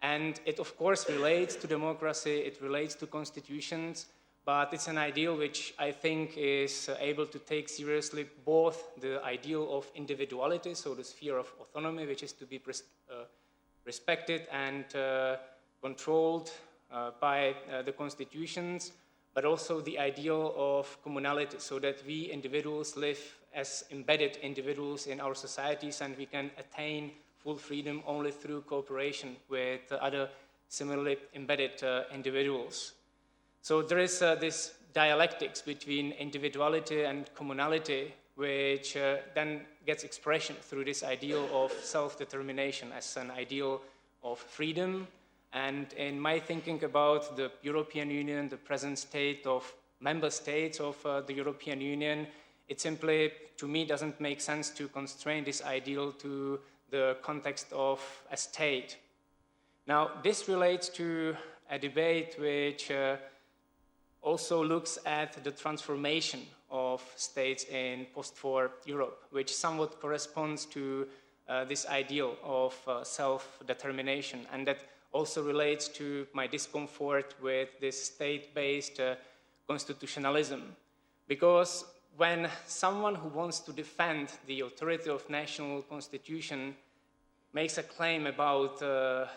And it, of course, relates to democracy, it relates to constitutions, but it's an ideal which I think is able to take seriously both the ideal of individuality, so the sphere of autonomy, which is to be respected and controlled by the constitutions, but also the ideal of communality, so that we individuals live as embedded individuals in our societies, and we can attain full freedom only through cooperation with other similarly embedded individuals. So there is this dialectics between individuality and communality, which then gets expression through this ideal of self-determination as an ideal of freedom. And in my thinking about the European Union, the present state of member states of the European Union, it simply, to me, doesn't make sense to constrain this ideal to the context of a state. Now, this relates to a debate which also looks at the transformation of states in post-war Europe, which somewhat corresponds to this ideal of self-determination, and that also relates to my discomfort with this state-based constitutionalism. Because when someone who wants to defend the authority of national constitution makes a claim about the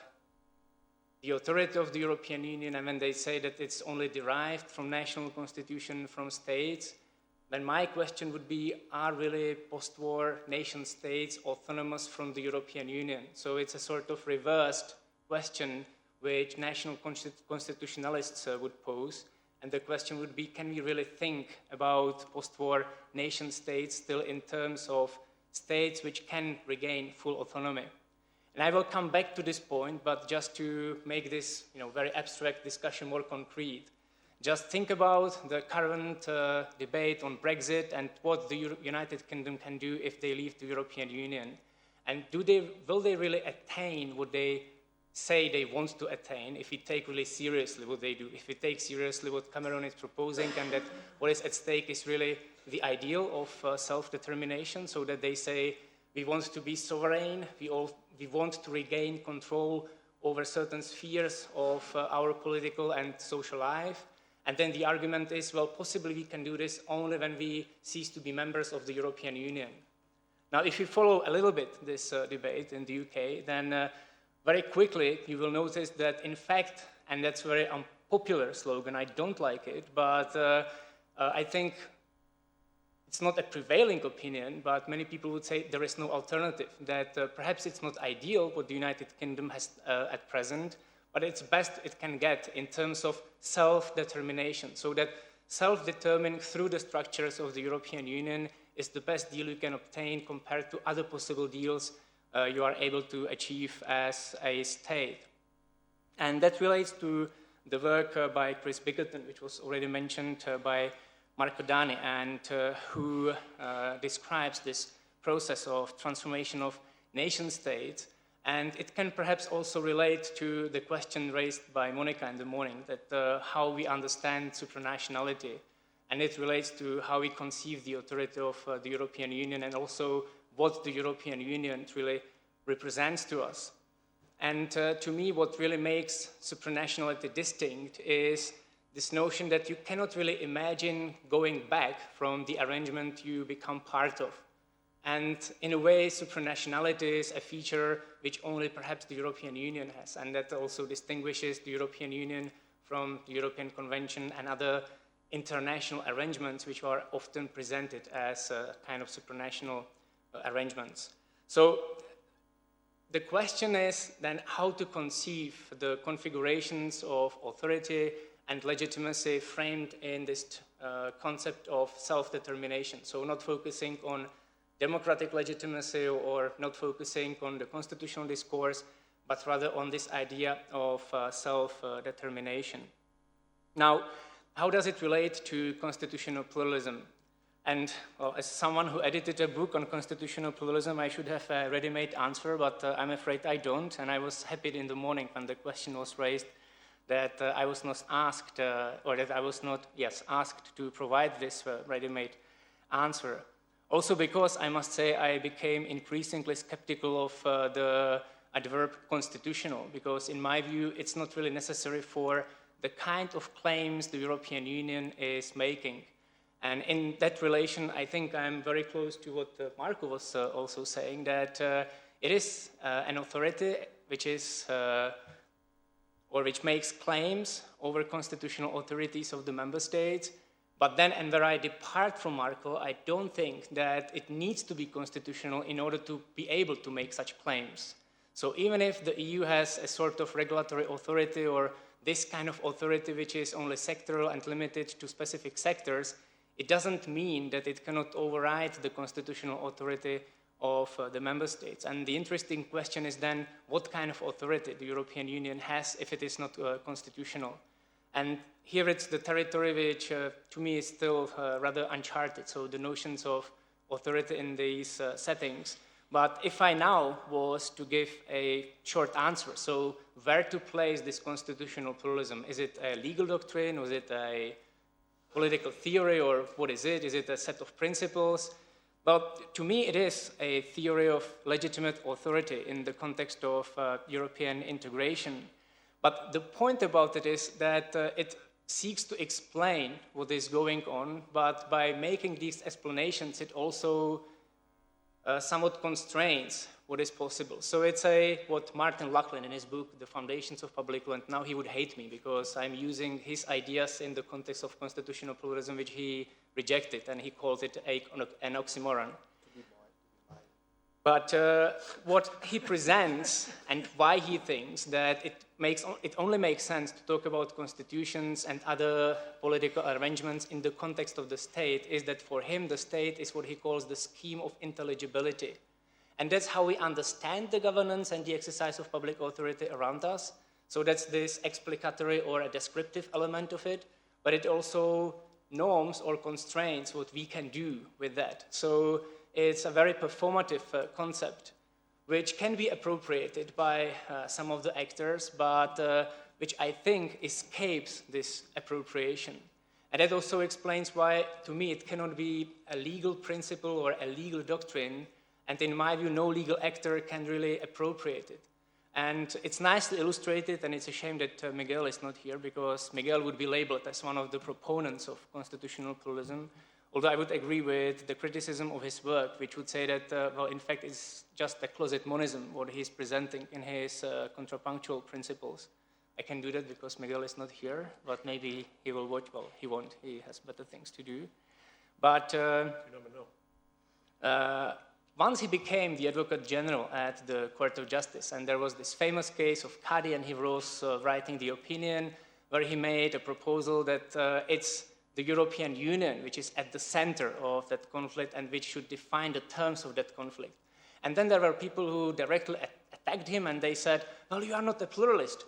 authority of the European Union, and when they say that it's only derived from national constitution, from states, then my question would be, are really post-war nation states autonomous from the European Union? So it's a sort of reversed question which national constitutionalists would pose. And the question would be, can we really think about post-war nation states still in terms of states which can regain full autonomy? And I will come back to this point, but just to make this very abstract discussion more concrete, just think about the current debate on Brexit and what the United Kingdom can do if they leave the European Union. And will they really attain what they say they want to attain? If we take really seriously what they do, if we take seriously what Cameron is proposing, and that what is at stake is really the ideal of self-determination, so that they say we want to be sovereign, we want to regain control over certain spheres of our political and social life. And then the argument is, well, possibly we can do this only when we cease to be members of the European Union. Now, if you follow a little bit this debate in the UK, then very quickly you will notice that, in fact, and that's a very unpopular slogan, I don't like it, but I think it's not a prevailing opinion, but many people would say there is no alternative, that perhaps it's not ideal what the United Kingdom has at present, but it's best it can get in terms of self-determination, so that self-determining through the structures of the European Union is the best deal you can obtain compared to other possible deals you are able to achieve as a state. And that relates to the work by Chris Bickerton, which was already mentioned by Marco Dani, and who describes this process of transformation of nation states. And it can perhaps also relate to the question raised by Monica in the morning, that how we understand supranationality. And it relates to how we conceive the authority of the European Union, and also what the European Union really represents to us. And to me, what really makes supranationality distinct is this notion that you cannot really imagine going back from the arrangement you become part of. And in a way, supranationality is a feature which only perhaps the European Union has, and that also distinguishes the European Union from the European Convention and other international arrangements which are often presented as a kind of supranational arrangements. So the question is then how to conceive the configurations of authority and legitimacy framed in this concept of self-determination. So not focusing on democratic legitimacy or not focusing on the constitutional discourse, but rather on this idea of self-determination. Now, how does it relate to constitutional pluralism? And well, as someone who edited a book on constitutional pluralism, I should have a ready-made answer, but I'm afraid I don't. And I was happy in the morning when the question was raised that I was not asked, asked to provide this ready-made answer. Also because I must say I became increasingly skeptical of the adverb constitutional, because in my view, it's not really necessary for the kind of claims the European Union is making. And in that relation, I think I'm very close to what Marco was also saying, that it is an authority which is or which makes claims over constitutional authorities of the member states. But then, and where I depart from Marco, I don't think that it needs to be constitutional in order to be able to make such claims. So even if the EU has a sort of regulatory authority or this kind of authority which is only sectoral and limited to specific sectors, it doesn't mean that it cannot override the constitutional authority of the member states. And the interesting question is then, what kind of authority the European Union has if it is not constitutional? And here it's the territory which, to me, is still rather uncharted, so the notions of authority in these settings. But if I now was to give a short answer, so where to place this constitutional pluralism? Is it a legal doctrine, or is it a political theory, or what is it? Is it a set of principles? Well, to me, it is a theory of legitimate authority in the context of European integration. But the point about it is that it seeks to explain what is going on, but by making these explanations, it also somewhat constrains what is possible. So it's what Martin Laughlin in his book, The Foundations of Public Law, and now he would hate me because I'm using his ideas in the context of constitutional pluralism, which he rejected, and he called it an oxymoron. But what he presents and why he thinks that it only makes sense to talk about constitutions and other political arrangements in the context of the state is that for him the state is what he calls the scheme of intelligibility. And that's how we understand the governance and the exercise of public authority around us. So that's this explicatory or a descriptive element of it, but it also norms or constrains what we can do with that. So it's a very performative concept, which can be appropriated by some of the actors, but which I think escapes this appropriation. And that also explains why, to me, it cannot be a legal principle or a legal doctrine, and in my view, no legal actor can really appropriate it. And it's nicely illustrated, and it's a shame that Miguel is not here, because Miguel would be labeled as one of the proponents of constitutional pluralism. Although I would agree with the criticism of his work, which would say that, well, in fact, it's just a closet monism, what he's presenting in his contrapunctual principles. I can do that because Miguel is not here, but maybe he will watch. Well, he won't. He has better things to do. But you never know. Once he became the Advocate General at the Court of Justice, and there was this famous case of Cadi, and he was writing the opinion where he made a proposal that it's the European Union which is at the center of that conflict and which should define the terms of that conflict. And then there were people who directly attacked him, and they said, well, you are not a pluralist.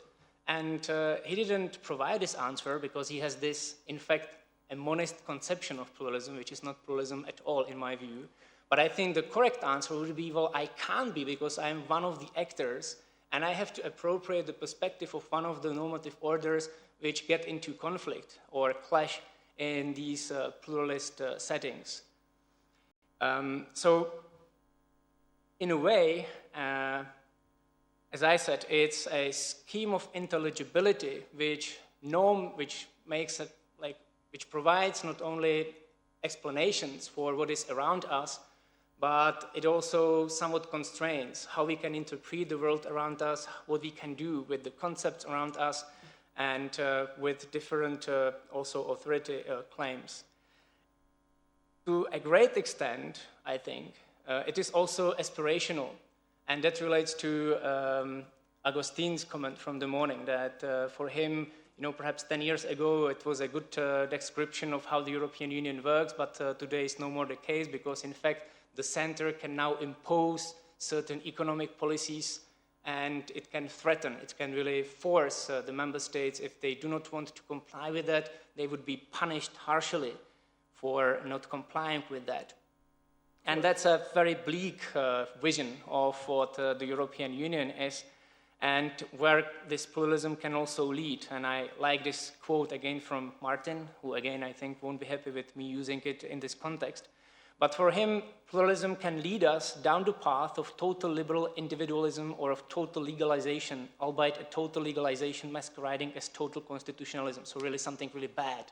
And he didn't provide this answer because he has this, in fact, a monist conception of pluralism, which is not pluralism at all, in my view. But I think the correct answer would be, well, I can't be because I'm one of the actors, and I have to appropriate the perspective of one of the normative orders which get into conflict or clash in these pluralist settings. So, in a way, as I said, it's a scheme of intelligibility which makes it which provides not only explanations for what is around us, but it also somewhat constrains how we can interpret the world around us, what we can do with the concepts around us, and with different also authority claims. To a great extent, I think, it is also aspirational, and that relates to Augustin's comment from the morning that for him, perhaps 10 years ago, it was a good description of how the European Union works, but today is no more the case because, in fact, the center can now impose certain economic policies, and it can threaten, it can really force the member states, if they do not want to comply with that, they would be punished harshly for not complying with that. And that's a very bleak vision of what the European Union is, and where this pluralism can also lead. And I like this quote again from Martin, who again I think won't be happy with me using it in this context. But for him, pluralism can lead us down the path of total liberal individualism or of total legalization, albeit a total legalization masquerading as total constitutionalism, so really something really bad.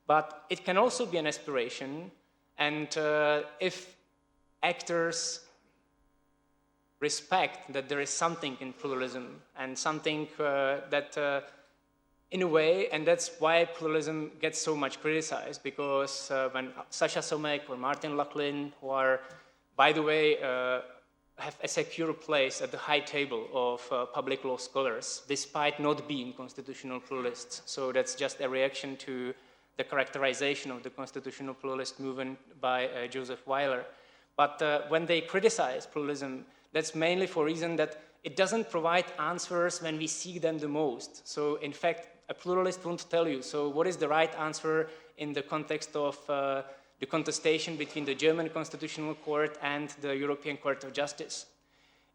But it can also be an aspiration, and if actors respect that there is something in pluralism and something that in a way, and that's why pluralism gets so much criticized, because when Sasha Somek or Martin Lachlan, who are, by the way, have a secure place at the high table of public law scholars, despite not being constitutional pluralists. So that's just a reaction to the characterization of the constitutional pluralist movement by Joseph Weiler. But when they criticize pluralism, that's mainly for reason that it doesn't provide answers when we seek them the most. So in fact, a pluralist won't tell you, so what is the right answer in the context of the contestation between the German Constitutional Court and the European Court of Justice.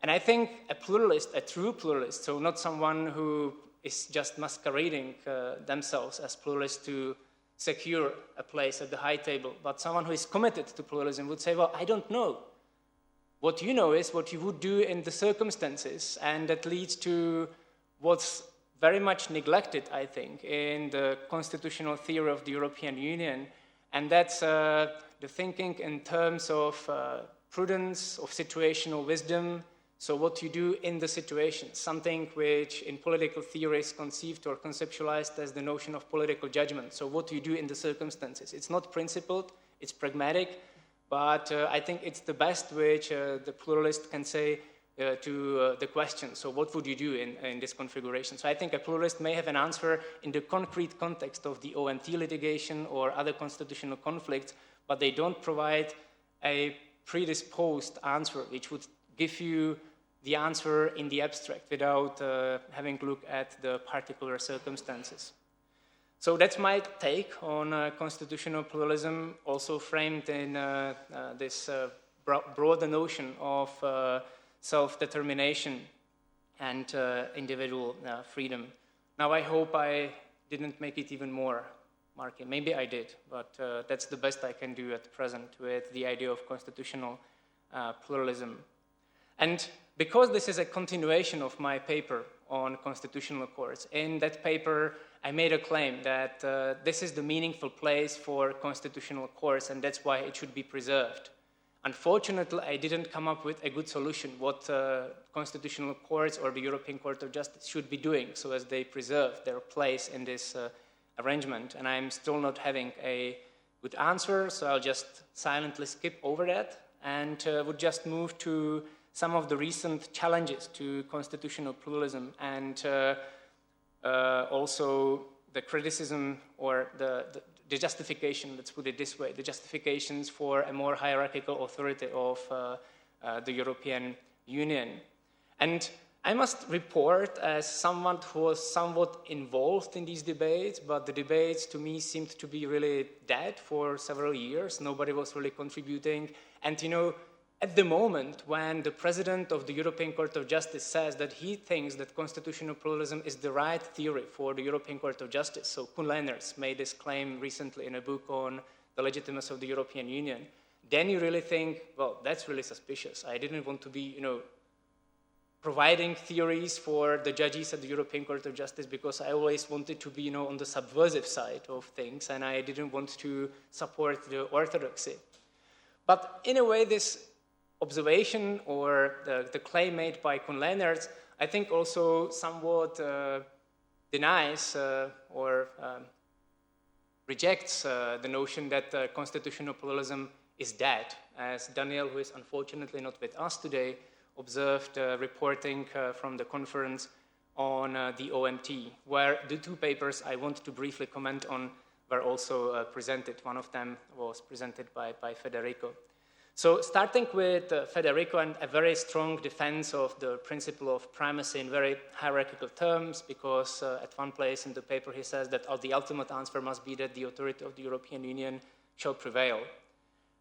And I think a pluralist, a true pluralist, so not someone who is just masquerading themselves as pluralists to secure a place at the high table, but someone who is committed to pluralism would say, well, I don't know. What you know is what you would do in the circumstances, and that leads to what's very much neglected, I think, in the constitutional theory of the European Union, and that's the thinking in terms of prudence, of situational wisdom, so what you do in the situation, something which in political theory is conceived or conceptualized as the notion of political judgment, so what you do in the circumstances. It's not principled, it's pragmatic, but I think it's the best which the pluralist can say to the question, so what would you do in this configuration? So I think a pluralist may have an answer in the concrete context of the OMT litigation or other constitutional conflicts, but they don't provide a predisposed answer which would give you the answer in the abstract without having a look at the particular circumstances. So that's my take on constitutional pluralism, also framed in this broader notion of self-determination and individual freedom. Now I hope I didn't make it even more murky. Maybe I did, but that's the best I can do at present with the idea of constitutional pluralism. And because this is a continuation of my paper on constitutional courts, in that paper I made a claim that this is the meaningful place for constitutional courts, and that's why it should be preserved. Unfortunately, I didn't come up with a good solution what constitutional courts or the European Court of Justice should be doing so as they preserve their place in this arrangement. And I'm still not having a good answer, so I'll just silently skip over that and would just move to some of the recent challenges to constitutional pluralism and also the criticism or the justification, let's put it this way, the justifications for a more hierarchical authority of the European Union. And I must report as someone who was somewhat involved in these debates, but the debates to me seemed to be really dead for several years. Nobody was really contributing. And you know, at the moment when the president of the European Court of Justice says that he thinks that constitutional pluralism is the right theory for the European Court of Justice, so Kuhn Lehnertz made this claim recently in a book on the legitimacy of the European Union, then you really think, well, that's really suspicious. I didn't want to be, you know, providing theories for the judges at the European Court of Justice because I always wanted to be, you know, on the subversive side of things, and I didn't want to support the orthodoxy. But in a way, this observation or the claim made by Kuhn Lehnertz, I think also somewhat denies or rejects the notion that constitutional pluralism is dead, as Daniel, who is unfortunately not with us today, observed reporting from the conference on the OMT, where the two papers I want to briefly comment on were also presented. One of them was presented by Federico. So starting with Federico and a very strong defense of the principle of primacy in very hierarchical terms, because at one place in the paper he says that the ultimate answer must be that the authority of the European Union shall prevail.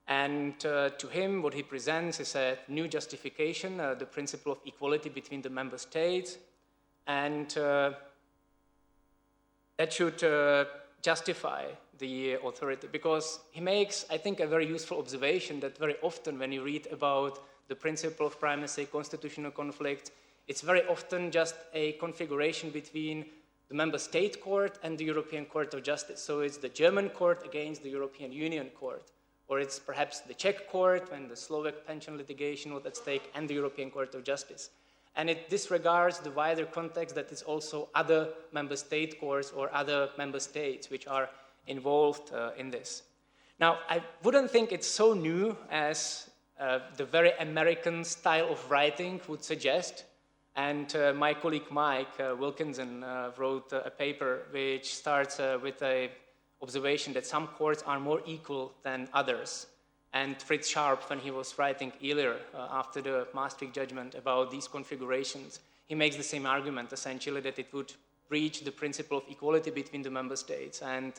And to him, what he presents is a new justification, the principle of equality between the member states, and that should justify the authority, because he makes, I think, a very useful observation that very often when you read about the principle of primacy, constitutional conflict, it's very often just a configuration between the member state court and the European Court of Justice. So it's the German court against the European Union court, or it's perhaps the Czech court when the Slovak pension litigation was at stake, and the European Court of Justice. And it disregards the wider context that it's also other member state courts or other member states which are involved in this. Now, I wouldn't think it's so new as the very American style of writing would suggest. And my colleague Mike Wilkinson wrote a paper which starts with an observation that some courts are more equal than others. And Fritz Sharp, when he was writing earlier after the Maastricht judgment about these configurations, he makes the same argument, essentially, that it would breach the principle of equality between the member states. And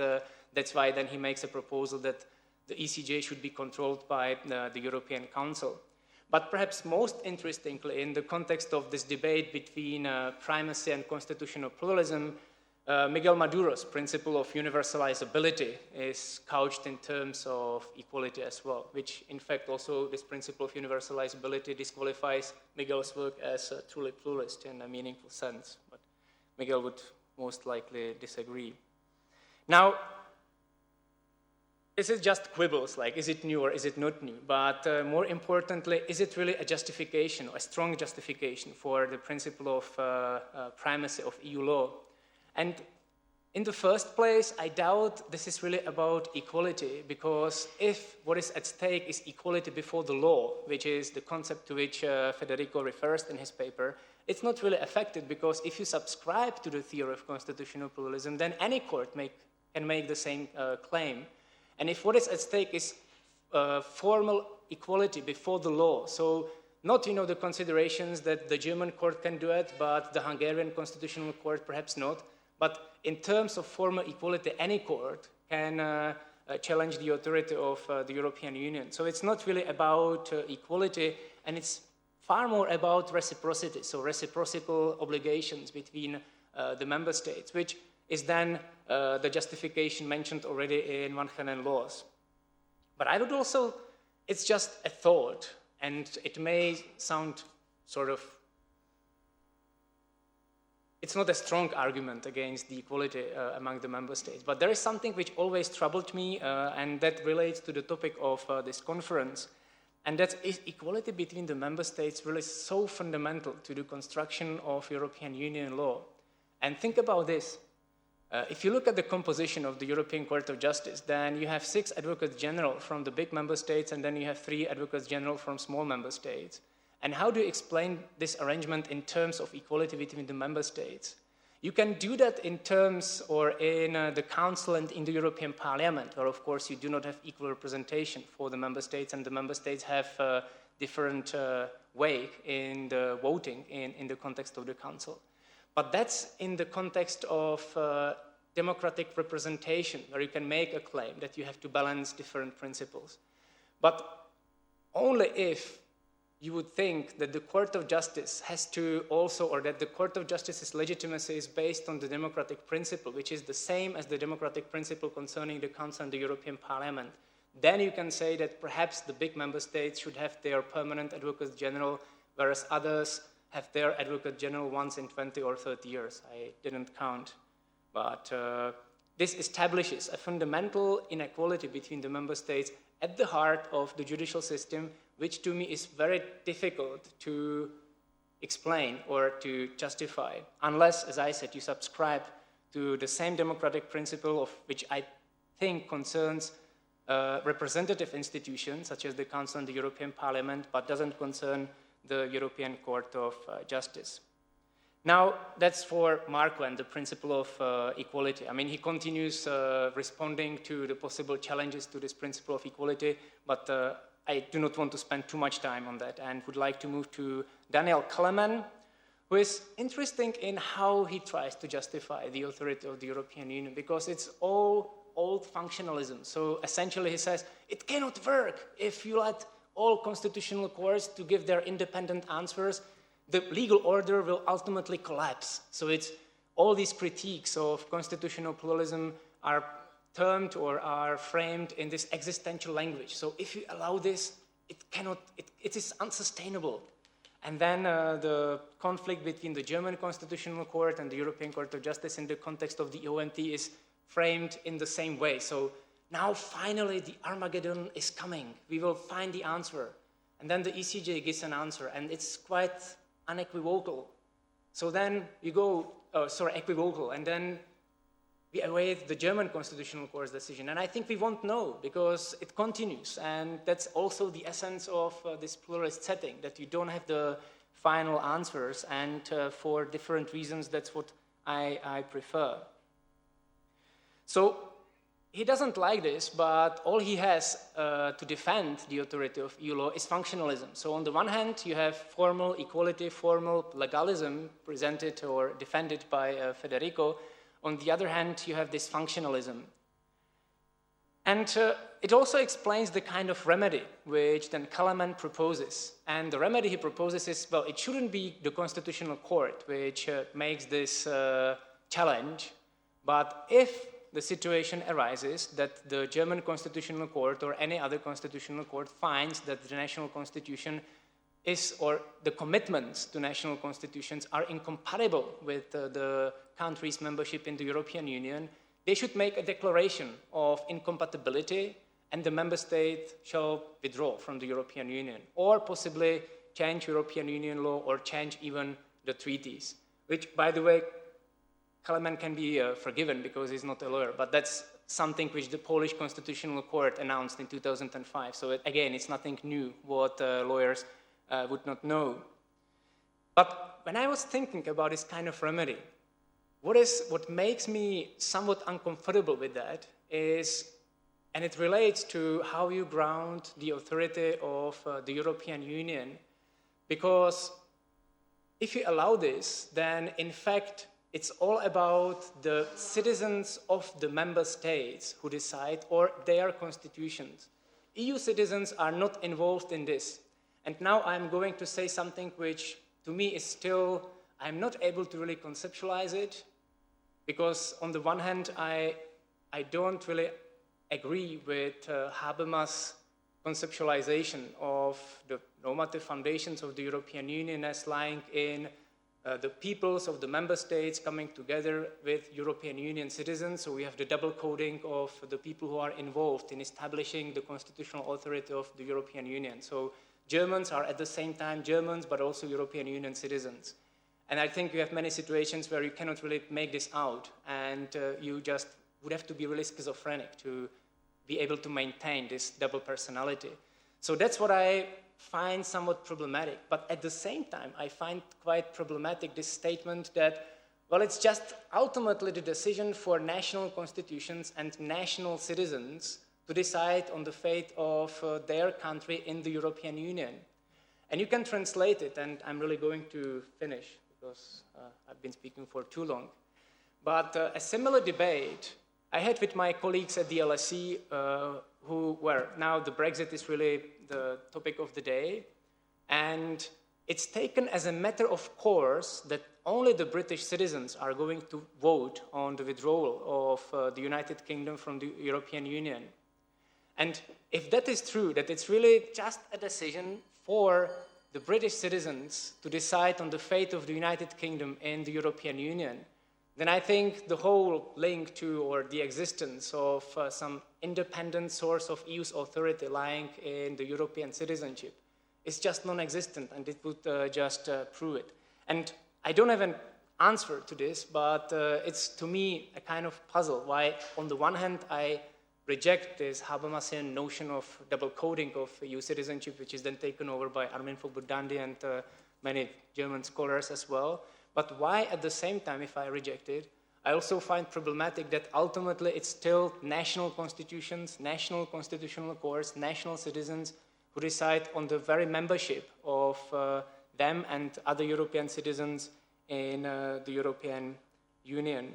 that's why then he makes a proposal that the ECJ should be controlled by the European Council. But perhaps most interestingly, in the context of this debate between primacy and constitutional pluralism, Miguel Maduro's principle of universalizability is couched in terms of equality as well, which in fact also this principle of universalizability disqualifies Miguel's work as truly pluralist in a meaningful sense. But Miguel would most likely disagree. Now, this is just quibbles, like is it new or is it not new? But more importantly, is it really a justification, or a strong justification for the principle of primacy of EU law? And in the first place, I doubt this is really about equality, because if what is at stake is equality before the law, which is the concept to which Federico refers in his paper, it's not really affected, because if you subscribe to the theory of constitutional pluralism, then any court can make the same claim. And if what is at stake is formal equality before the law, so not, the considerations that the German court can do it, but the Hungarian constitutional court perhaps not, but in terms of formal equality, any court can challenge the authority of the European Union. So it's not really about equality, and it's far more about reciprocity, so reciprocal obligations between the member states, which is then the justification mentioned already in Van Genen laws. But I would also, it's just a thought, and it may sound sort of, it's not a strong argument against the equality among the member states, but there is something which always troubled me, and that relates to the topic of this conference, and that is equality between the member states really so fundamental to the construction of European Union law. And think about this. If you look at the composition of the European Court of Justice, then you have 6 advocates general from the big member states, and then you have 3 advocates general from small member states. And how do you explain this arrangement in terms of equality between the member states? You can do that in terms or in the Council and in the European Parliament, where of course you do not have equal representation for the member states, and the member states have different way in the voting in the context of the Council. But that's in the context of democratic representation, where you can make a claim that you have to balance different principles. But only if you would think that the Court of Justice has to also, or that the Court of Justice's legitimacy is based on the democratic principle, which is the same as the democratic principle concerning the Council and the European Parliament, then you can say that perhaps the big member states should have their permanent advocates general, whereas others have their advocate general once in 20 or 30 years. I didn't count. But this establishes a fundamental inequality between the member states at the heart of the judicial system, which to me is very difficult to explain or to justify, unless, as I said, you subscribe to the same democratic principle, of which I think concerns representative institutions, such as the Council and the European Parliament, but doesn't concern the European Court of Justice. Now, that's for Marco and the principle of equality. I mean, he continues responding to the possible challenges to this principle of equality, but I do not want to spend too much time on that, and would like to move to Daniel Kelemen, who is interesting in how he tries to justify the authority of the European Union, because it's all old functionalism. So essentially he says, it cannot work if you let all constitutional courts to give their independent answers, the legal order will ultimately collapse. So it's all these critiques of constitutional pluralism are termed or are framed in this existential language. So if you allow this, it is unsustainable. And then the conflict between the German Constitutional Court and the European Court of Justice in the context of the OMT is framed in the same way. So now finally the Armageddon is coming. We will find the answer. And then the ECJ gives an answer, and it's quite unequivocal. So then you go, equivocal, and then we await the German Constitutional Court's decision. And I think we won't know, because it continues. And that's also the essence of this pluralist setting, that you don't have the final answers, and for different reasons, that's what I prefer. So he doesn't like this, but all he has to defend the authority of EU law is functionalism. So on the one hand, you have formal equality, formal legalism presented or defended by Federico. On the other hand, you have this functionalism. And it also explains the kind of remedy which then Kelemen proposes. And the remedy he proposes is, well, it shouldn't be the Constitutional Court which makes this challenge, but if the situation arises that the German Constitutional Court or any other constitutional court finds that the national constitution is, or the commitments to national constitutions are incompatible with the country's membership in the European Union, they should make a declaration of incompatibility, and the member state shall withdraw from the European Union, or possibly change European Union law or change even the treaties, which, by the way, Kelemen can be forgiven because he's not a lawyer, but that's something which the Polish Constitutional Court announced in 2005. So again, it's nothing new what lawyers would not know. But when I was thinking about this kind of remedy, what makes me somewhat uncomfortable with that is, and it relates to how you ground the authority of the European Union, because if you allow this, then in fact, it's all about the citizens of the member states who decide, or their constitutions. EU citizens are not involved in this. And now I'm going to say something which to me is still, I'm not able to really conceptualize it, because on the one hand, I don't really agree with Habermas' conceptualization of the normative foundations of the European Union as lying in the peoples of the member states coming together with European Union citizens. So we have the double coding of the people who are involved in establishing the constitutional authority of the European Union. So Germans are at the same time Germans, but also European Union citizens. And I think you have many situations where you cannot really make this out, and you just would have to be really schizophrenic to be able to maintain this double personality. So that's what I find somewhat problematic. But at the same time, I find quite problematic this statement that, well, it's just ultimately the decision for national constitutions and national citizens to decide on the fate of their country in the European Union. And you can translate it, and I'm really going to finish because I've been speaking for too long. But a similar debate I had with my colleagues at the LSE who were, now the Brexit is really the topic of the day, and it's taken as a matter of course that only the British citizens are going to vote on the withdrawal of the United Kingdom from the European Union. And if that is true, that it's really just a decision for the British citizens to decide on the fate of the United Kingdom in the European Union, then I think the whole link to, or the existence of some independent source of EU's authority lying in the European citizenship is just non-existent, and it would just prove it. And I don't have an answer to this, but it's to me a kind of puzzle why on the one hand I reject this Habermasian notion of double coding of EU citizenship, which is then taken over by Armin Fogbut-Dandy and many German scholars as well. But why at the same time, if I reject it, I also find problematic that ultimately it's still national constitutions, national constitutional courts, national citizens who decide on the very membership of them and other European citizens in the European Union.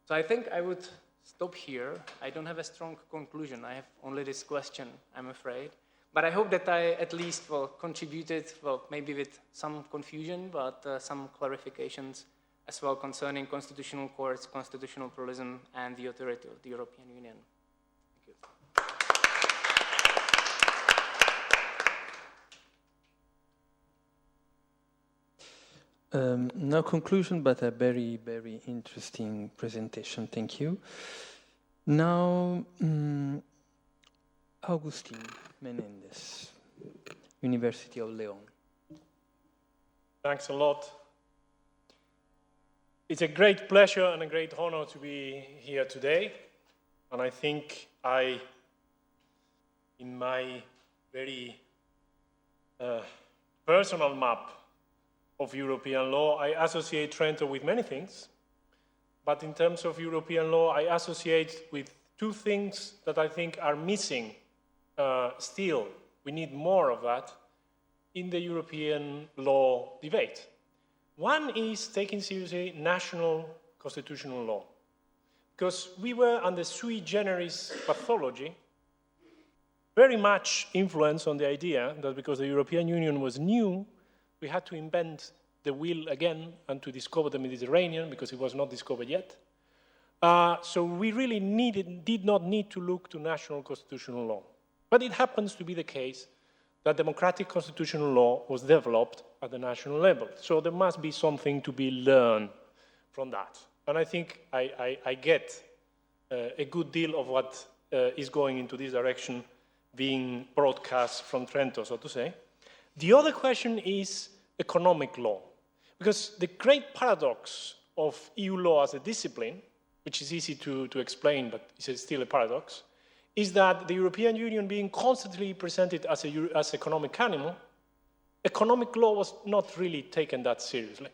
So I think I would stop here. I don't have a strong conclusion. I have only this question, I'm afraid. But I hope that I at least contributed, maybe with some confusion, but some clarifications as well concerning constitutional courts, constitutional pluralism, and the authority of the European Union. Thank you. No conclusion, but a very, very interesting presentation. Thank you. Now, Augustin Menéndez, University of León. Thanks a lot. It's a great pleasure and a great honor to be here today. And I think in my very personal map of European law, I associate Trento with many things. But in terms of European law, I associate with two things that I think are missing still. We need more of that in the European law debate. One is taking seriously national constitutional law. Because we were under sui generis pathology, very much influenced on the idea that because the European Union was new, we had to invent the wheel again and to discover the Mediterranean because it was not discovered yet. So we really did not need to look to national constitutional law. But it happens to be the case that democratic constitutional law was developed at the national level. So there must be something to be learned from that. And I think I get a good deal of what is going into this direction being broadcast from Trento, so to say. The other question is economic law. Because the great paradox of EU law as a discipline, which is easy to explain, but it's still a paradox, is that the European Union being constantly presented as an economic animal, economic law was not really taken that seriously.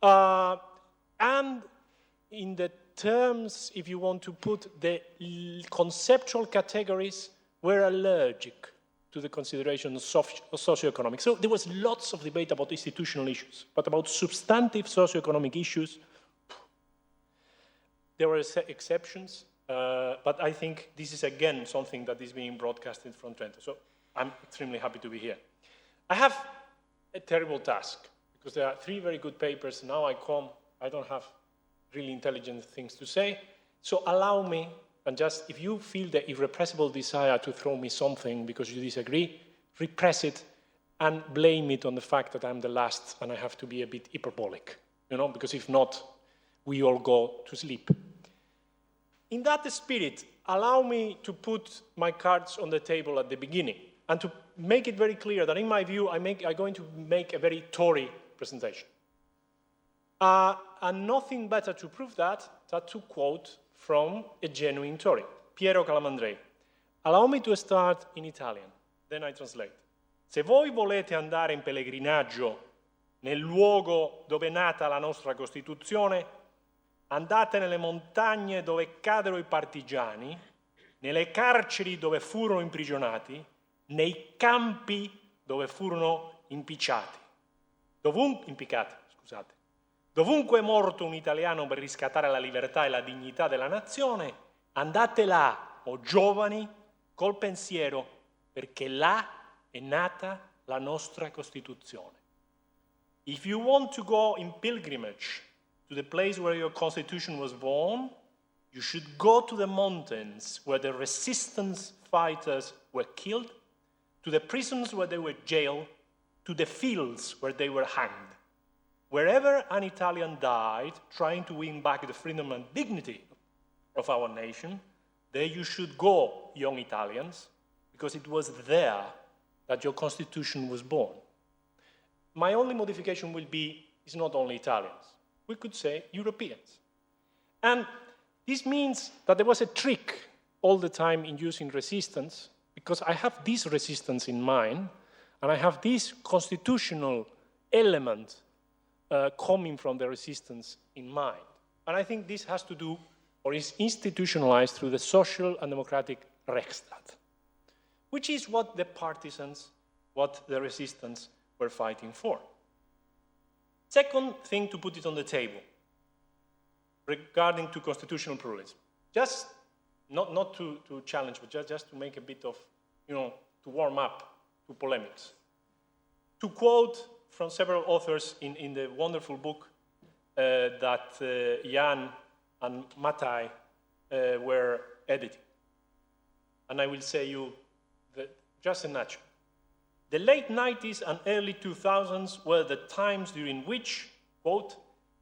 And in the terms, if you want to put the conceptual categories, were allergic to the consideration of socioeconomic. So there was lots of debate about institutional issues, but about substantive socioeconomic issues, there were exceptions. But I think this is, again, something that is being broadcasted from Trento. So I'm extremely happy to be here. I have a terrible task, because there are 3 very good papers. Now I don't have really intelligent things to say. So allow me, and just if you feel the irrepressible desire to throw me something because you disagree, repress it and blame it on the fact that I'm the last and I have to be a bit hyperbolic, because if not, we all go to sleep. In that spirit, allow me to put my cards on the table at the beginning and to make it very clear that in my view, I'm going to make a very Tory presentation. And nothing better to prove that than to quote from a genuine Tory, Piero Calamandrei. Allow me to start in Italian, then I translate. Se voi volete andare in pellegrinaggio nel luogo dove è nata la nostra Costituzione, andate nelle montagne dove caddero i partigiani, nelle carceri dove furono imprigionati, nei campi dove furono impiccati. Dovunque è morto un italiano per riscattare la libertà e la dignità della nazione, andate là, o giovani, col pensiero, perché là è nata la nostra Costituzione. If you want to go in pilgrimage to the place where your constitution was born, you should go to the mountains where the resistance fighters were killed, to the prisons where they were jailed, to the fields where they were hanged. Wherever an Italian died trying to win back the freedom and dignity of our nation, there you should go, young Italians, because it was there that your constitution was born. My only modification will be, it's not only Italians. We could say Europeans. And this means that there was a trick all the time in using resistance, because I have this resistance in mind, and I have this constitutional element coming from the resistance in mind. And I think this has to do, or is institutionalized through the social and democratic Rechtsstaat, which is what the partisans, what the resistance were fighting for. Second thing to put it on the table, regarding to constitutional pluralism. Just, not to challenge, but just to make a bit of, to warm up to polemics. To quote from several authors in the wonderful book that Jan and Matai were editing. And I will say you just a nutshell. The late 90s and early 2000s were the times during which, quote,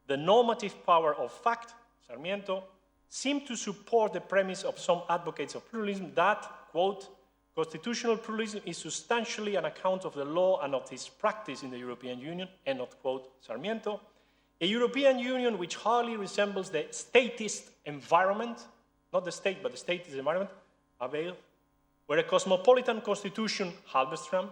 the normative power of fact, Sarmiento, seem to support the premise of some advocates of pluralism that, quote, constitutional pluralism is substantially an account of the law and of its practice in the European Union, end of quote, Sarmiento, a European Union which hardly resembles the statist environment, not the state, but the statist environment, Avail, where a cosmopolitan constitution, Halberstram,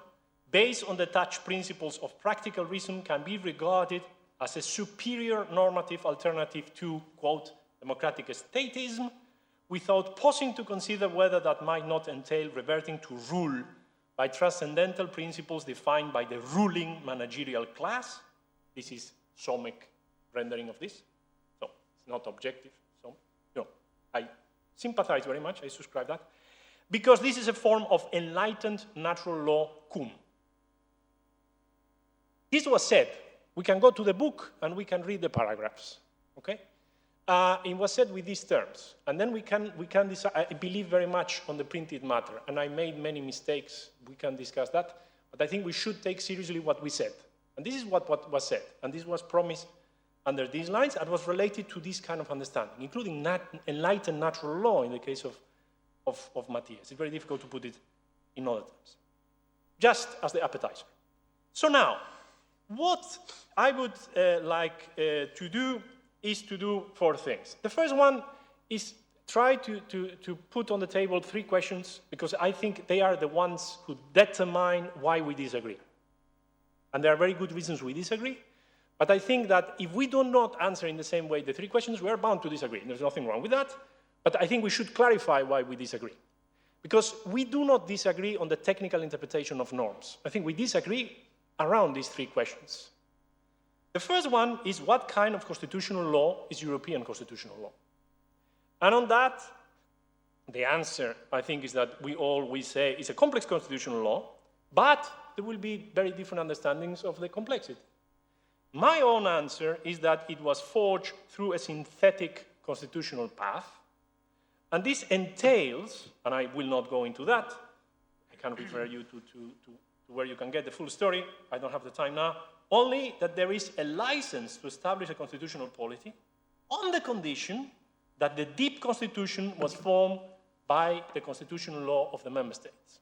based on the Dutch principles of practical reason can be regarded as a superior normative alternative to, quote, democratic statism, without pausing to consider whether that might not entail reverting to rule by transcendental principles defined by the ruling managerial class. This is Somek rendering of this, so it's not objective. So, I sympathize very much, I subscribe that, because this is a form of enlightened natural law cum. This was said. We can go to the book and we can read the paragraphs, okay? It was said with these terms, and then we can decide. I believe very much on the printed matter, and I made many mistakes. We can discuss that, but I think we should take seriously what we said. And this is what was said, and this was promised under these lines, and was related to this kind of understanding, including enlightened natural law in the case of Matthias. It's very difficult to put it in other terms. Just as the appetizer. So now, what I would like to do is to do 4 things. The first one is try to put on the table 3 questions, because I think they are the ones who determine why we disagree. And there are very good reasons we disagree, but I think that if we do not answer in the same way the 3 questions, we are bound to disagree. There's nothing wrong with that, but I think we should clarify why we disagree. Because we do not disagree on the technical interpretation of norms. I think we disagree around these 3 questions. The first one is, what kind of constitutional law is European constitutional law? And on that, the answer, I think, is that we say it's a complex constitutional law, but there will be very different understandings of the complexity. My own answer is that it was forged through a synthetic constitutional path, and this entails, and I will not go into that, I can refer you to where you can get the full story, I don't have the time now, only that there is a license to establish a constitutional polity on the condition that the deep constitution was formed by the constitutional law of the member states.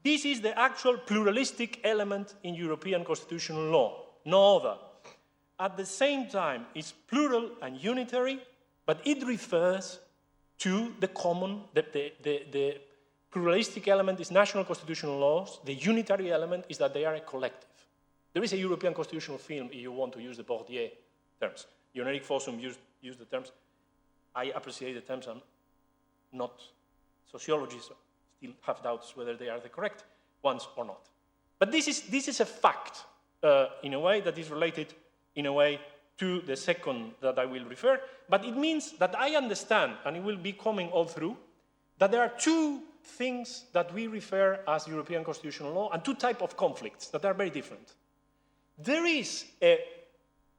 This is the actual pluralistic element in European constitutional law, no other. At the same time, it's plural and unitary, but it refers to the common, the pluralistic element is national constitutional laws, the unitary element is that they are a collective. There is a European constitutional film, if you want to use the Bourdieu terms. Jon-Erik Fossum used the terms. I appreciate the terms. I'm not sociologist, so still have doubts whether they are the correct ones or not. But this is a fact, in a way, that is related, in a way, to the second that I will refer. But it means that I understand, and it will be coming all through, that there are 2 things that we refer as European constitutional law, and 2 types of conflicts that are very different. There is a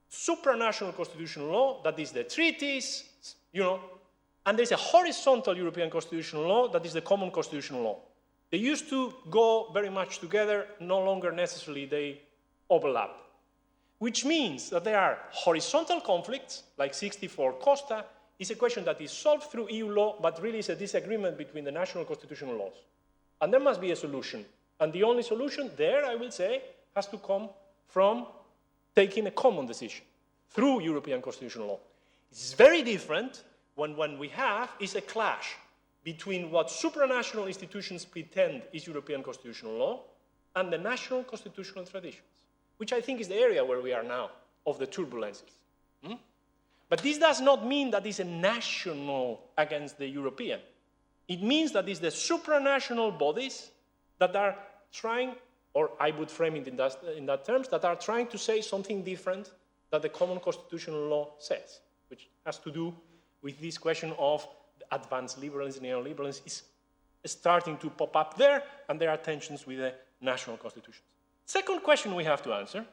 supranational constitutional law, that is the treaties, and there's a horizontal European constitutional law, that is the common constitutional law. They used to go very much together, no longer necessarily they overlap. Which means that there are horizontal conflicts, like 64 Costa, is a question that is solved through EU law, but really is a disagreement between the national constitutional laws. And there must be a solution. And the only solution there, I will say, has to come from taking a common decision through European constitutional law. It's very different when we have is a clash between what supranational institutions pretend is European constitutional law and the national constitutional traditions, which I think is the area where we are now, of the turbulences. But this does not mean that it's a national against the European. It means that it's the supranational bodies that are trying, or I would frame it in that terms, that are trying to say something different that the common constitutional law says, which has to do with this question of advanced liberalism, neoliberalism is starting to pop up there, and there are tensions with the national constitutions. Second question we have to answer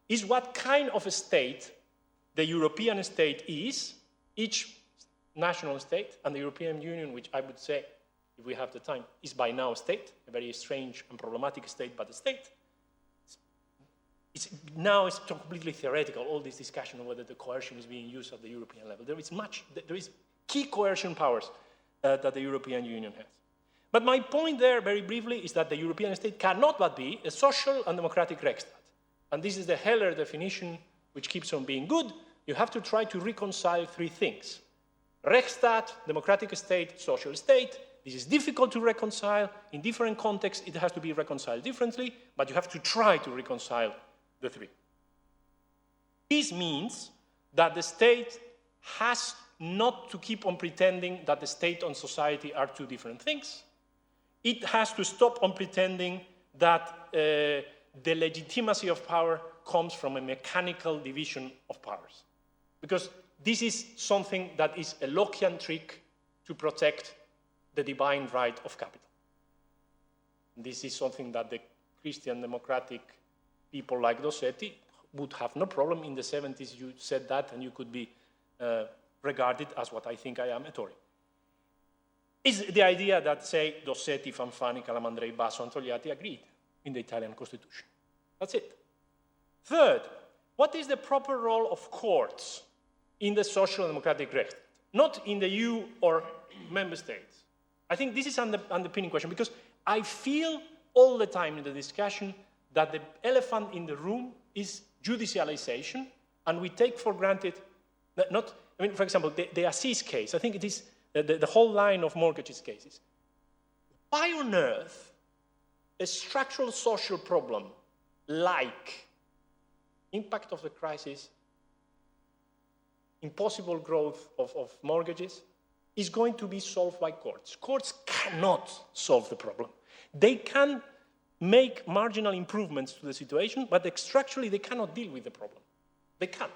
is what kind of a state the European state is, each national state, and the European Union, which I would say, if we have the time, is by now a state, a very strange and problematic state, but a state, now it's completely theoretical, all this discussion of whether the coercion is being used at the European level. There is key coercion powers that the European Union has. But my point there, very briefly, is that the European state cannot but be a social and democratic Rechtsstaat. And this is the Heller definition, which keeps on being good. You have to try to reconcile three things. Rechtsstaat, democratic state, social state. This is difficult to reconcile. In different contexts, it has to be reconciled differently, but you have to try to reconcile the three. This means that the state has not to keep on pretending that the state and society are two different things. It has to stop on pretending that the legitimacy of power comes from a mechanical division of powers. Because this is something that is a Lockean trick to protect the divine right of capital. This is something that the Christian democratic people like Dossetti would have no problem. In the 70s, you said that, and you could be regarded as what I think I am, a Tory. Is the idea that, say, Dossetti, Fanfani, Calamandrei, Basso, and Togliatti agreed in the Italian Constitution. That's it. Third, what is the proper role of courts in the social and democratic Rechtsstaat? Not in the EU or member states. I think this is an underpinning question, because I feel all the time in the discussion that the elephant in the room is judicialization, and we take for granted that not, I mean, for example, the Assis case, I think it is the whole line of mortgages cases. Why on earth a structural social problem like impact of the crisis, impossible growth of mortgages, is going to be solved by courts? Courts cannot solve the problem. They can make marginal improvements to the situation, but structurally they cannot deal with the problem. They can't.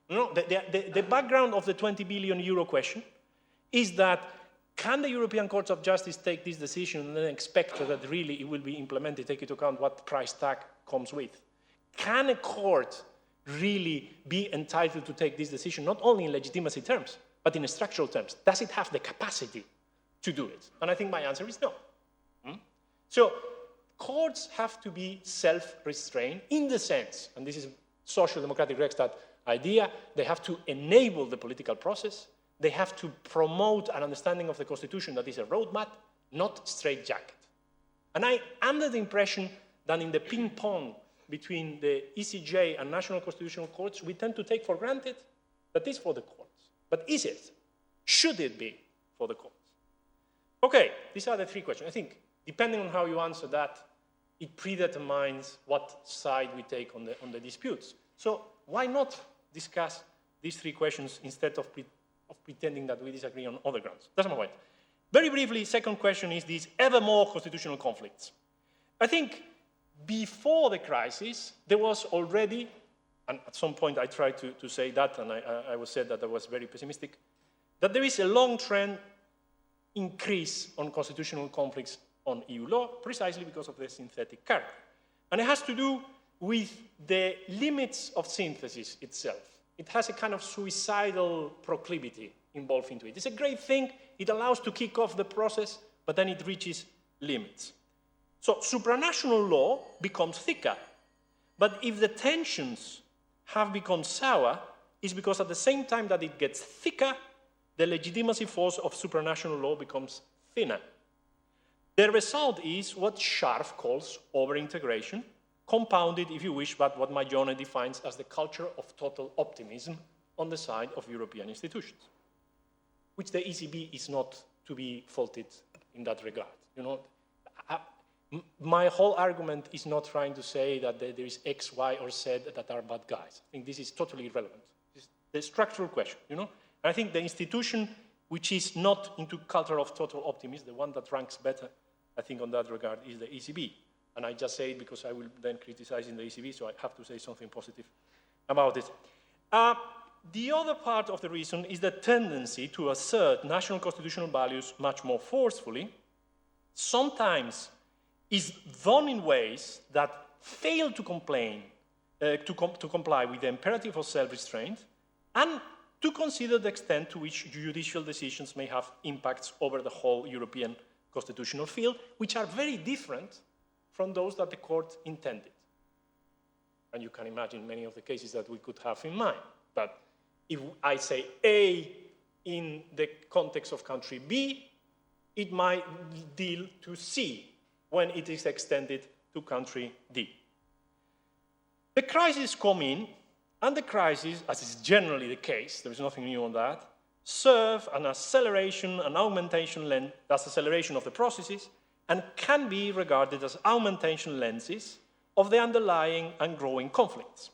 You know, the background of the 20 billion euro question is that can the European Courts of Justice take this decision and then expect that really it will be implemented, take into account what price tag comes with? Can a court really be entitled to take this decision, not only in legitimacy terms, but in structural terms? Does it have the capacity to do it? And I think my answer is no. So courts have to be self-restrained in the sense, and this is social democratic Rechtsstaat idea, they have to enable the political process. They have to promote an understanding of the Constitution that is a roadmap, not straitjacket. And I am under the impression that in the ping-pong between the ECJ and national constitutional courts, we tend to take for granted that it's for the courts. But is it? Should it be for the courts? Okay, these are the three questions. I think, depending on how you answer that, it predetermines what side we take on the disputes. So why not discuss these three questions instead of pretending that we disagree on other grounds? That's my point. Very briefly, second question is these ever more constitutional conflicts. I think before the crisis, there was already, and at some point I tried to say that, and I was said that I was very pessimistic, that there is a long trend increase on constitutional conflicts on EU law, precisely because of the synthetic character. And it has to do with the limits of synthesis itself. It has a kind of suicidal proclivity involved into it. It's a great thing. It allows to kick off the process, but then it reaches limits. So supranational law becomes thicker. But if the tensions have become sour, it's because at the same time that it gets thicker, the legitimacy force of supranational law becomes thinner. The result is what Scharf calls over-integration, compounded, if you wish, by what Majone defines as the culture of total optimism on the side of European institutions, which the ECB is not to be faulted in that regard. You know, my whole argument is not trying to say that there is X, Y, or Z that are bad guys. I think this is totally irrelevant. It's the structural question, you know? And I think the institution which is not into culture of total optimism, the one that ranks better, I think on that regard, is the ECB. And I just say it because I will then criticize in the ECB, so I have to say something positive about it. The other part of the reason is the tendency to assert national constitutional values much more forcefully, sometimes is done in ways that fail to comply with the imperative of self-restraint, and to consider the extent to which judicial decisions may have impacts over the whole European constitutional field, which are very different from those that the court intended. And you can imagine many of the cases that we could have in mind. But if I say A in the context of country B, it might deal to C when it is extended to country D. The crises come in, and the crises, as is generally the case, there is nothing new on that, serve an acceleration, an augmentation lens, that's acceleration of the processes, and can be regarded as augmentation lenses of the underlying and growing conflicts.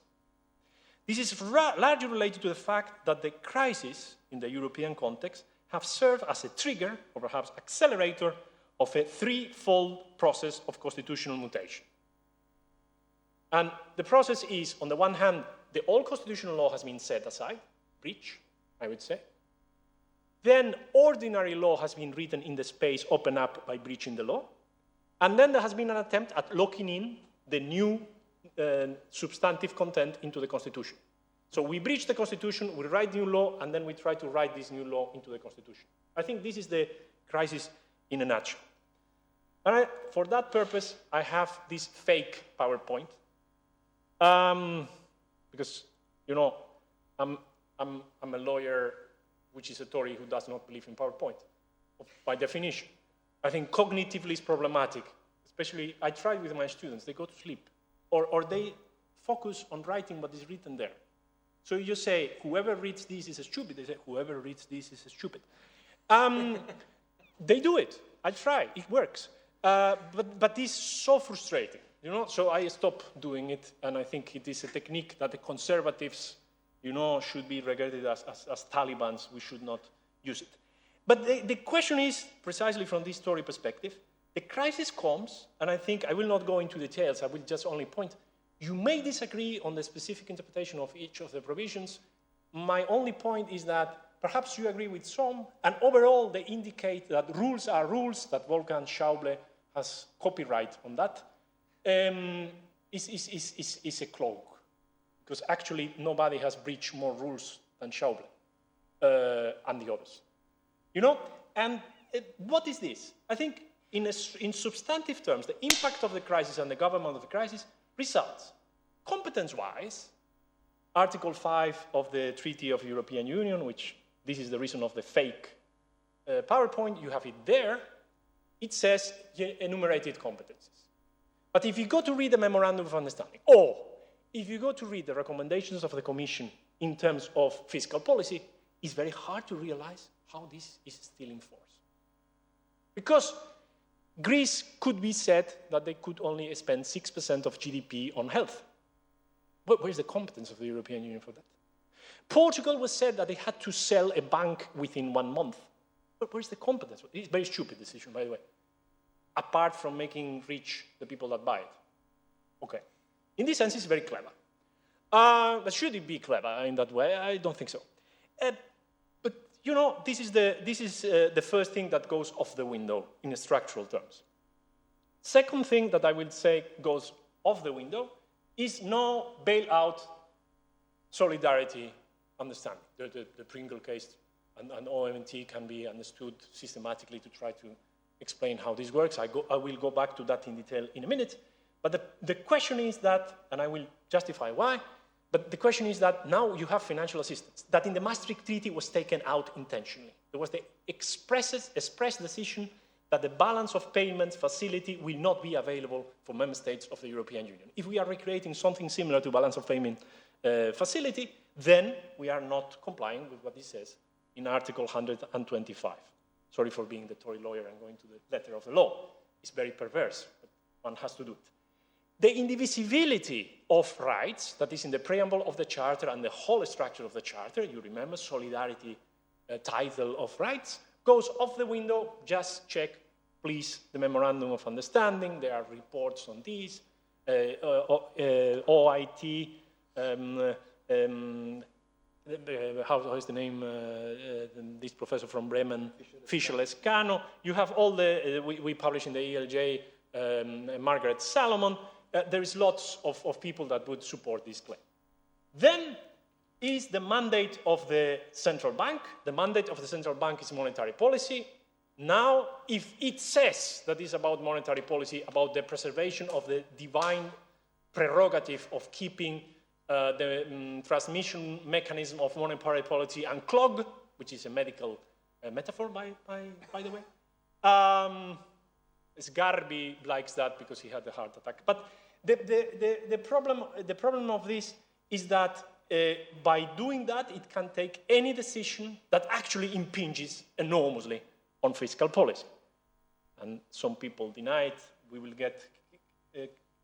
This is largely related to the fact that the crises in the European context have served as a trigger, or perhaps accelerator, of a threefold process of constitutional mutation. And the process is, on the one hand, the old constitutional law has been set aside, breach, I would say. Then ordinary law has been written in the space opened up by breaching the law. And then there has been an attempt at locking in the new substantive content into the Constitution. So we breach the Constitution, we write new law, and then we try to write this new law into the Constitution. I think this is the crisis in a nutshell. And for that purpose, I have this fake PowerPoint. Because, you know, I'm a lawyer, which is a Tory who does not believe in PowerPoint, by definition. I think cognitively it's problematic. Especially, I try with my students, they go to sleep. Or they focus on writing what is written there. So you say, whoever reads this is stupid. They say, whoever reads this is stupid. They do it. I try. It works. But it's so frustrating, you know? So I stop doing it, and I think it is a technique that the conservatives, you know, should be regarded as Talibans. We should not use it. But the question is, precisely from this Tory perspective, the crisis comes, and I think I will not go into details, I will just only point. You may disagree on the specific interpretation of each of the provisions. My only point is that perhaps you agree with some, and overall they indicate that rules are rules, that Wolfgang Schäuble has copyright on that, is a cloak. Because actually nobody has breached more rules than Schäuble and the others. You know, and what is this? I think in substantive terms, the impact of the crisis and the government of the crisis results. Competence-wise, Article 5 of the Treaty of the European Union, which this is the reason of the fake PowerPoint, you have it there, it says enumerated competences. But if you go to read the Memorandum of Understanding, or if you go to read the recommendations of the Commission in terms of fiscal policy, it's very hard to realize how this is still in force. Because Greece could be said that they could only spend 6% of GDP on health. But where's the competence of the European Union for that? Portugal was said that they had to sell a bank within 1 month. But where's the competence? It's a very stupid decision, by the way, apart from making rich the people that buy it. Okay. In this sense, it's very clever. But should it be clever in that way? I don't think so. But, you know, this is the first thing that goes off the window in structural terms. Second thing that I will say goes off the window is no bailout solidarity understanding. The Pringle case and OMT can be understood systematically to try to explain how this works. I will go back to that in detail in a minute. But the question is that, and I will justify why, but the question is that now you have financial assistance, that in the Maastricht Treaty was taken out intentionally. There was the express decision that the balance of payments facility will not be available for member states of the European Union. If we are recreating something similar to balance of payment facility, then we are not complying with what it says in Article 125. Sorry for being the Tory lawyer and going to the letter of the law. It's very perverse, but one has to do it. The indivisibility of rights, that is in the preamble of the Charter and the whole structure of the Charter, you remember, solidarity title of rights, goes off the window. Just check, please, the Memorandum of Understanding. There are reports on this. OIT, how is the name, this professor from Bremen, Fischer-Lescano. You have all the, we publish in the ELJ, Margaret Salomon. There is lots of people that would support this claim. Then is the mandate of the central bank. The mandate of the central bank is monetary policy. Now, if it says that it's about monetary policy, about the preservation of the divine prerogative of keeping the transmission mechanism of monetary policy unclogged, which is a medical metaphor, by the way. Sgarbi likes that because he had a heart attack. But the problem of this is that by doing that, it can take any decision that actually impinges enormously on fiscal policy. And some people deny it. We will get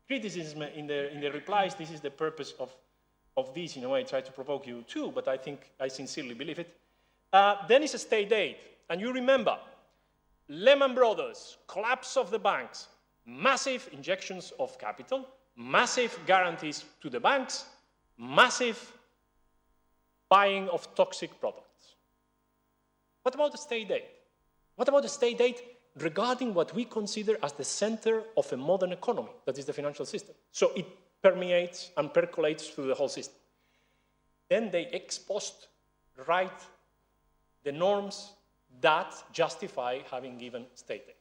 criticism in the replies. This is the purpose of this, in a way, try to provoke you too, but I sincerely believe it. Then is a state aid. And you remember, Lehman Brothers, collapse of the banks, massive injections of capital, massive guarantees to the banks, massive buying of toxic products. What about the state aid? What about the state aid regarding what we consider as the center of a modern economy, that is the financial system? So it permeates and percolates through the whole system. Then they ex post write the norms that justify having given state aid.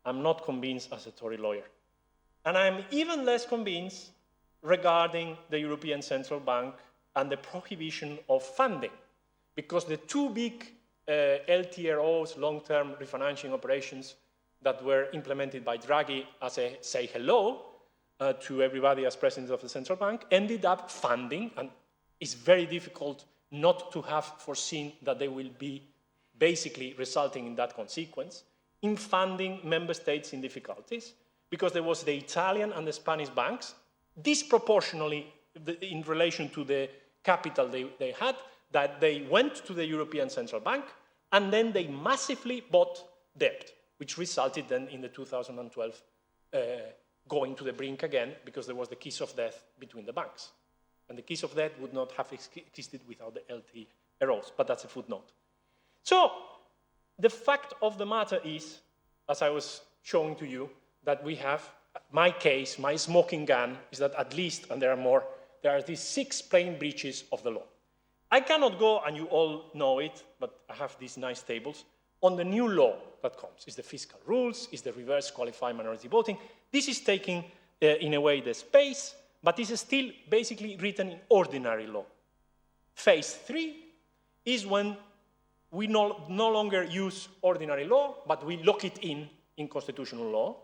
I'm not convinced as a Tory lawyer. And I'm even less convinced regarding the European Central Bank and the prohibition of funding, because the two big LTROs, long-term refinancing operations, that were implemented by Draghi as a say hello to everybody as president of the central bank, ended up funding, and it's very difficult not to have foreseen that they will be basically resulting in that consequence, in funding member states in difficulties, because there was the Italian and the Spanish banks, disproportionately in relation to the capital they had, that they went to the European Central Bank, and then they massively bought debt, which resulted then in the 2012 going to the brink again, because there was the kiss of death between the banks. And the kiss of death would not have existed without the LTROs, but that's a footnote. So the fact of the matter is, as I was showing to you, that we have, my case, my smoking gun, is that at least, and there are more, there are these 6 plain breaches of the law. I cannot go, and you all know it, but I have these nice tables, on the new law that comes. Is the fiscal rules, is the reverse qualified minority voting. This is taking, in a way, the space, but this is still basically written in ordinary law. Phase 3 is when we no longer use ordinary law, but we lock it in constitutional law.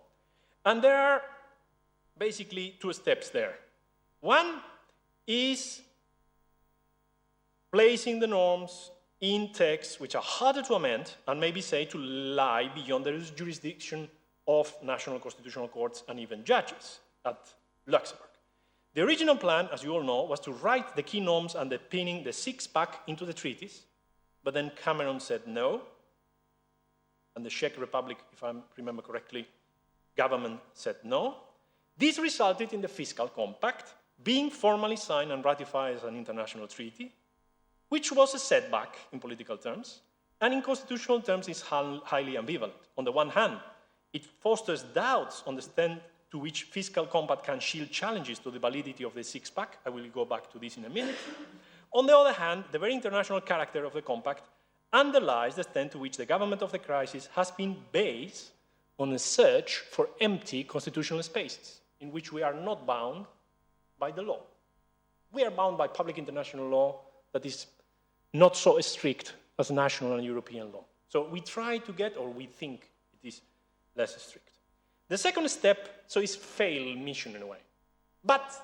And there are basically 2 steps there. One is placing the norms in texts which are harder to amend and maybe say to lie beyond the jurisdiction of national constitutional courts and even judges at Luxembourg. The original plan, as you all know, was to write the key norms and the pinning the 6-pack into the treaties, but then Cameron said no, and the Czech Republic, if I remember correctly, government said no. This resulted in the fiscal compact being formally signed and ratified as an international treaty, which was a setback in political terms, and in constitutional terms is highly ambivalent. On the one hand, it fosters doubts on the extent to which fiscal compact can shield challenges to the validity of the 6-pack. I will go back to this in a minute. On the other hand, the very international character of the compact underlies the extent to which the government of the crisis has been based on a search for empty constitutional spaces in which we are not bound by the law. We are bound by public international law that is not so strict as national and European law. So we try to get, or we think it is less strict. The second step, so is fail mission in a way. But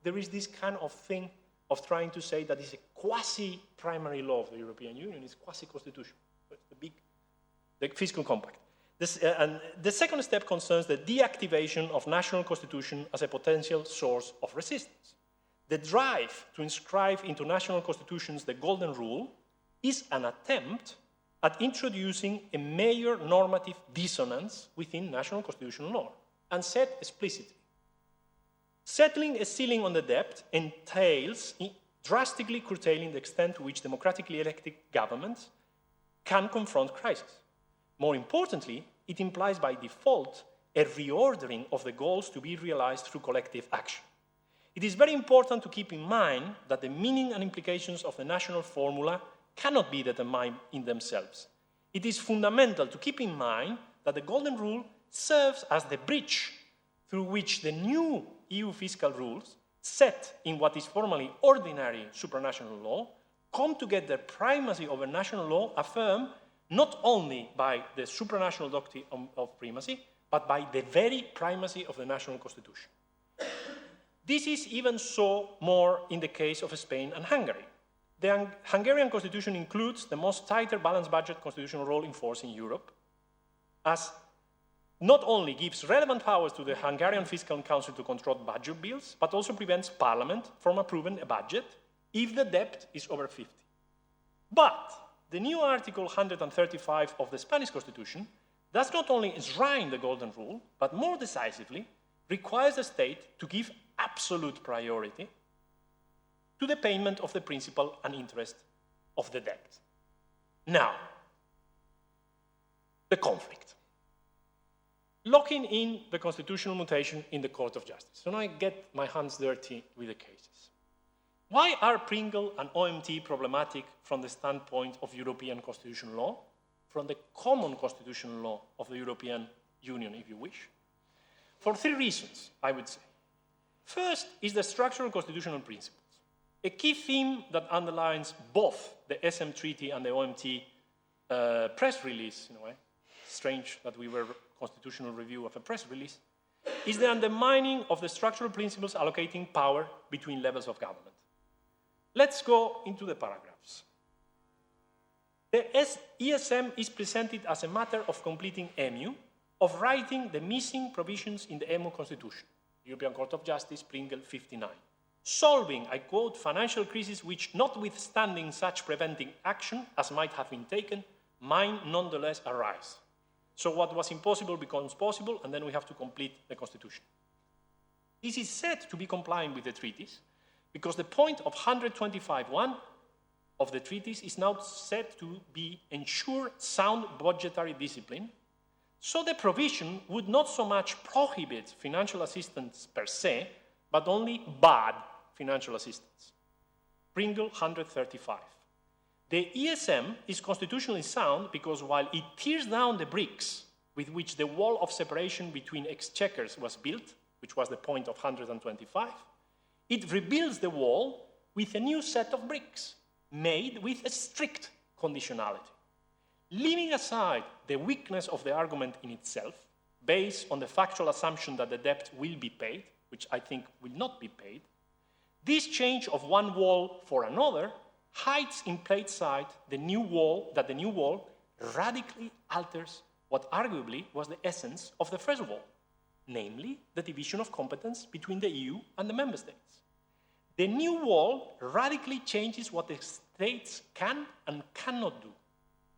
there is this kind of thing of trying to say that it's a quasi-primary law of the European Union, it's quasi-constitution. The fiscal compact. And the second step concerns the deactivation of national constitution as a potential source of resistance. The drive to inscribe into national constitutions the golden rule is an attempt at introducing a major normative dissonance within national constitutional law, and said explicitly. Settling a ceiling on the debt entails drastically curtailing the extent to which democratically elected governments can confront crisis. More importantly, it implies by default a reordering of the goals to be realized through collective action. It is very important to keep in mind that the meaning and implications of the national formula cannot be determined in themselves. It is fundamental to keep in mind that the golden rule serves as the bridge through which the new EU fiscal rules set in what is formally ordinary supranational law come to get the primacy over national law affirmed not only by the supranational doctrine of primacy, but by the very primacy of the national constitution. This is even so more in the case of Spain and Hungary. The Hungarian constitution includes the most tighter balanced budget constitutional role in force in Europe, as not only gives relevant powers to the Hungarian Fiscal Council to control budget bills, but also prevents Parliament from approving a budget if the debt is over 50. But the new Article 135 of the Spanish Constitution does not only enshrine the Golden Rule, but more decisively requires the state to give absolute priority to the payment of the principal and interest of the debt. Now, the conflict. Locking in the constitutional mutation in the Court of Justice. So now I get my hands dirty with the cases. Why are Pringle and OMT problematic from the standpoint of European constitutional law? From the common constitutional law of the European Union, if you wish? For three reasons, I would say. First is the structural constitutional principles. A key theme that underlines both the SM Treaty and the OMT press release, in a way, strange that we were constitutional review of a press release, is the undermining of the structural principles allocating power between levels of government. Let's go into the paragraphs. The ESM is presented as a matter of completing EMU, of writing the missing provisions in the EMU Constitution, European Court of Justice, Pringle 59. Solving, I quote, financial crisis which, notwithstanding such preventing action as might have been taken, might nonetheless arise. So what was impossible becomes possible, and then we have to complete the Constitution. This is said to be complying with the treaties, because the point of 125.1 of the treaties is now said to be ensure sound budgetary discipline, so the provision would not so much prohibit financial assistance per se, but only bad financial assistance. Pringle 135. The ESM is constitutionally sound because while it tears down the bricks with which the wall of separation between exchequers was built, which was the point of 125, it rebuilds the wall with a new set of bricks made with a strict conditionality. Leaving aside the weakness of the argument in itself, based on the factual assumption that the debt will be paid, which I think will not be paid, this change of one wall for another hides in plain sight the new wall radically alters what arguably was the essence of the first wall, namely the division of competence between the EU and the member states. The new wall radically changes what the states can and cannot do.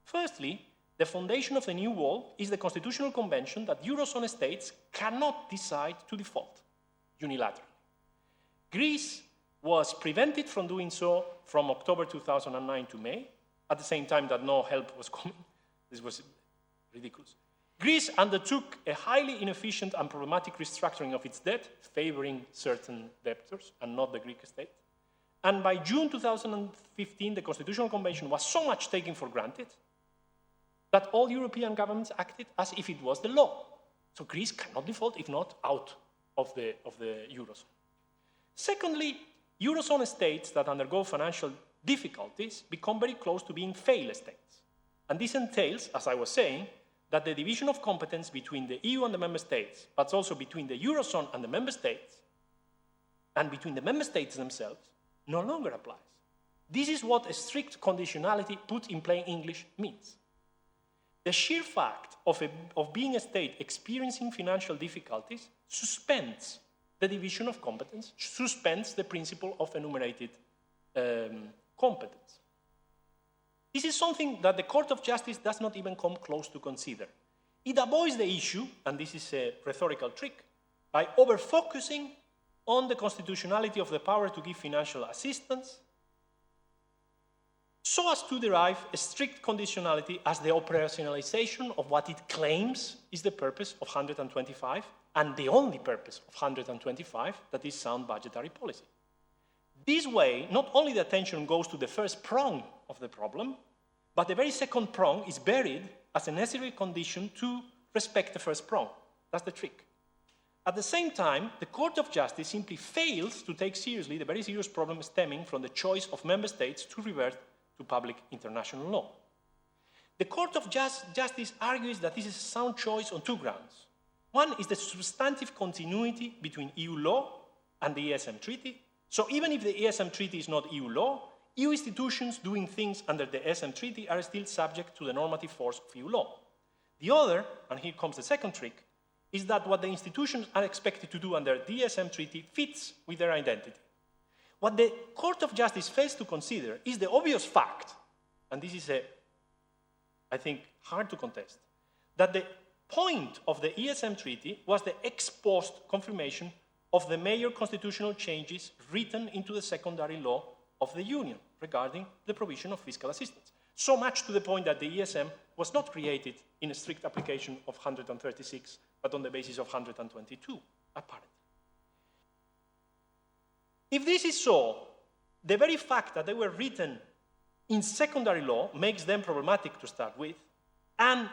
Firstly, the foundation of the new wall is the Constitutional Convention that Eurozone states cannot decide to default unilaterally. Greece was prevented from doing so from October 2009 to May, at the same time that no help was coming. This was ridiculous. Greece undertook a highly inefficient and problematic restructuring of its debt, favoring certain debtors and not the Greek state. And by June 2015, the Constitutional Convention was so much taken for granted that all European governments acted as if it was the law. So Greece cannot default if not out of the Eurozone. Secondly, Eurozone states that undergo financial difficulties become very close to being failed states. And this entails, as I was saying, that the division of competence between the EU and the member states, but also between the Eurozone and the member states, and between the member states themselves, no longer applies. This is what a strict conditionality put in plain English means. The sheer fact of being a state experiencing financial difficulties suspends the division of competence, suspends the principle of enumerated competence. This is something that the Court of Justice does not even come close to consider. It avoids the issue, and this is a rhetorical trick, by over-focusing on the constitutionality of the power to give financial assistance, so as to derive a strict conditionality as the operationalization of what it claims is the purpose of 125, and the only purpose of 125, that is sound budgetary policy. This way, not only the attention goes to the first prong of the problem, but the very second prong is buried as a necessary condition to respect the first prong. That's the trick. At the same time, the Court of Justice simply fails to take seriously the very serious problem stemming from the choice of member states to revert to public international law. The Court of Justice argues that this is a sound choice on two grounds. One is the substantive continuity between EU law and the ESM Treaty. So even if the ESM Treaty is not EU law, EU institutions doing things under the ESM Treaty are still subject to the normative force of EU law. The other, and here comes the second trick, is that what the institutions are expected to do under the ESM Treaty fits with their identity. What the Court of Justice fails to consider is the obvious fact, and this is, I think, hard to contest, that the point of the ESM Treaty was the ex post confirmation of the major constitutional changes written into the secondary law of the Union regarding the provision of fiscal assistance. So much to the point that the ESM was not created in a strict application of 136, but on the basis of 122, apparently. If this is so, the very fact that they were written in secondary law makes them problematic to start with, and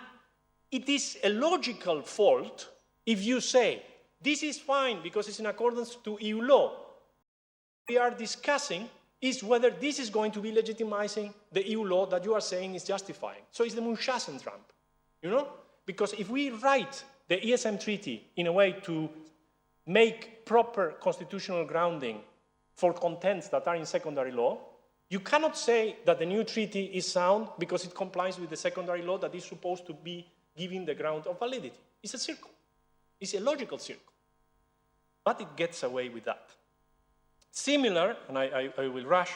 it is a logical fault if you say, this is fine because it's in accordance to EU law. What we are discussing is whether this is going to be legitimizing the EU law that you are saying is justifying. So it's the Munchausen trap, you know? Because if we write the ESM Treaty in a way to make proper constitutional grounding for contents that are in secondary law, you cannot say that the new treaty is sound because it complies with the secondary law that is supposed to be giving the ground of validity. It's a circle. It's a logical circle. But it gets away with that. Similar, and I will rush,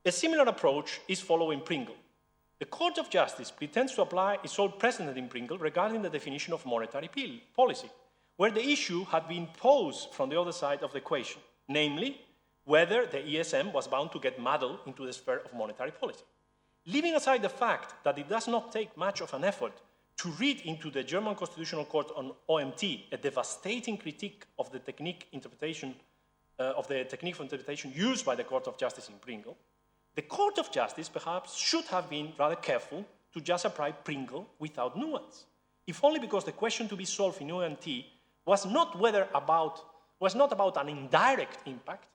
a similar approach is followed in Pringle. The Court of Justice pretends to apply its old precedent in Pringle regarding the definition of monetary policy, where the issue had been posed from the other side of the equation, namely, whether the ESM was bound to get muddled into the sphere of monetary policy. Leaving aside the fact that it does not take much of an effort to read into the German Constitutional Court on OMT a devastating critique of the technique of interpretation used by the Court of Justice in Pringle, the Court of Justice perhaps should have been rather careful to just apply Pringle without nuance, if only because the question to be solved in OMT was not about an indirect impact,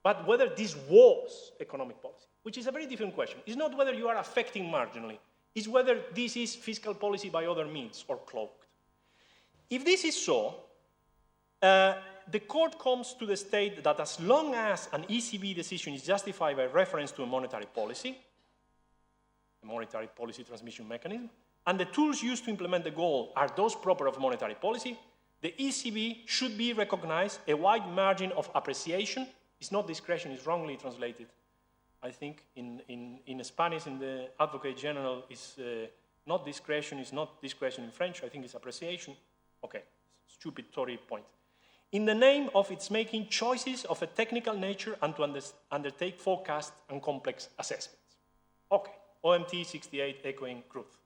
but whether this was economic policy, which is a very different question. It's not whether you are affecting marginally, it's whether this is fiscal policy by other means or cloaked. If this is so, the court comes to the state that as long as an ECB decision is justified by reference to a monetary policy transmission mechanism, and the tools used to implement the goal are those proper of monetary policy, the ECB should be recognized a wide margin of appreciation. It's not discretion, it's wrongly translated. I think in Spanish, in the Advocate General, is not discretion, is not discretion in French. I think it's appreciation. Okay, stupid Tory point. In the name of its making choices of a technical nature and to undertake forecast and complex assessments. Okay, OMT 68 echoing Kruth.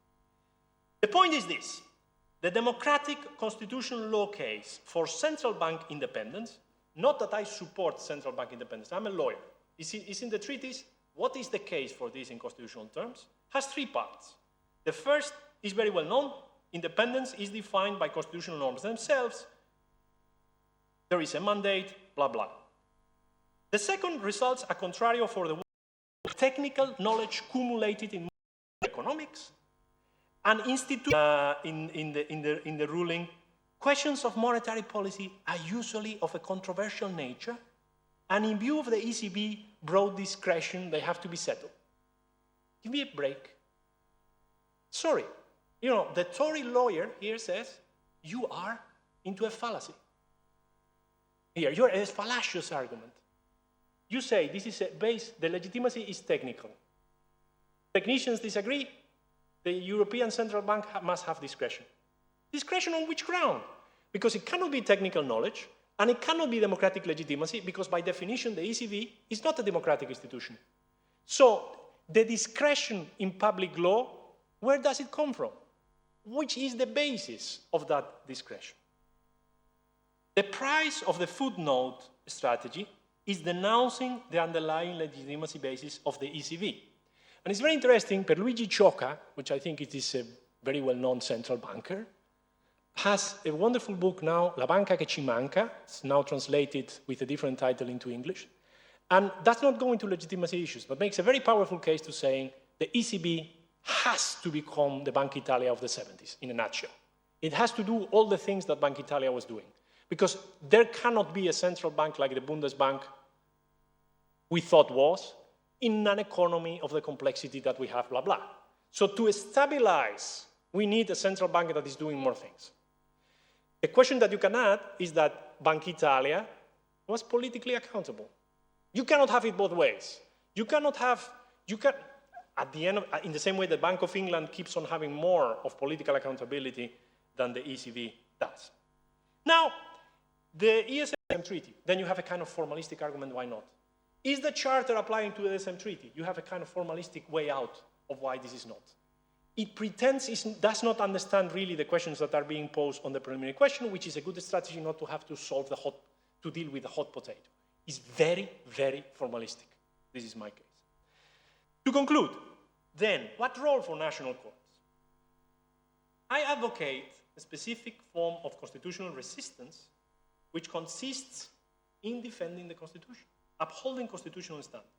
The point is this. The democratic constitutional law case for central bank independence, not that I support central bank independence, I'm a lawyer. It's in the treaties. What is the case for this in constitutional terms? Has three parts. The first is very well known. Independence is defined by constitutional norms themselves. There is a mandate, blah, blah. The second results a contrario for the technical knowledge accumulated in economics and institute in the ruling. Questions of monetary policy are usually of a controversial nature, and in view of the ECB broad discretion, they have to be settled. Give me a break. Sorry, you know, the Tory lawyer here says, you are into a fallacy. Here, you're a fallacious argument. You say this is a base, the legitimacy is technical. Technicians disagree, the European Central Bank must have discretion. Discretion on which ground? Because it cannot be technical knowledge, and it cannot be democratic legitimacy, because by definition, the ECB is not a democratic institution. So, the discretion in public law, where does it come from? Which is the basis of that discretion? The price of the footnote strategy is denouncing the underlying legitimacy basis of the ECB. And it's very interesting, Pierluigi Ciocca, which I think it is a very well-known central banker, has a wonderful book now, La Banca che ci manca. It's now translated with a different title into English. And that's not going to legitimacy issues, but makes a very powerful case to saying the ECB has to become the Banca Italia of the 70s, in a nutshell. It has to do all the things that Banca Italia was doing. Because there cannot be a central bank like the Bundesbank we thought was in an economy of the complexity that we have, blah, blah. So to stabilize, we need a central bank that is doing more things. A question that you can add is that Banca Italia was politically accountable. You cannot have it both ways. You cannot have, at the end of, in the same way that Bank of England keeps on having more of political accountability than the ECB does. Now, the ESM treaty, then you have a kind of formalistic argument, why not? Is the charter applying to the ESM treaty? You have a kind of formalistic way out of why this is not. It pretends it does not understand really the questions that are being posed on the preliminary question, which is a good strategy not to have to solve to deal with the hot potato. It's very, very formalistic. This is my case. To conclude, then, what role for national courts? I advocate a specific form of constitutional resistance which consists in defending the Constitution, upholding constitutional standards,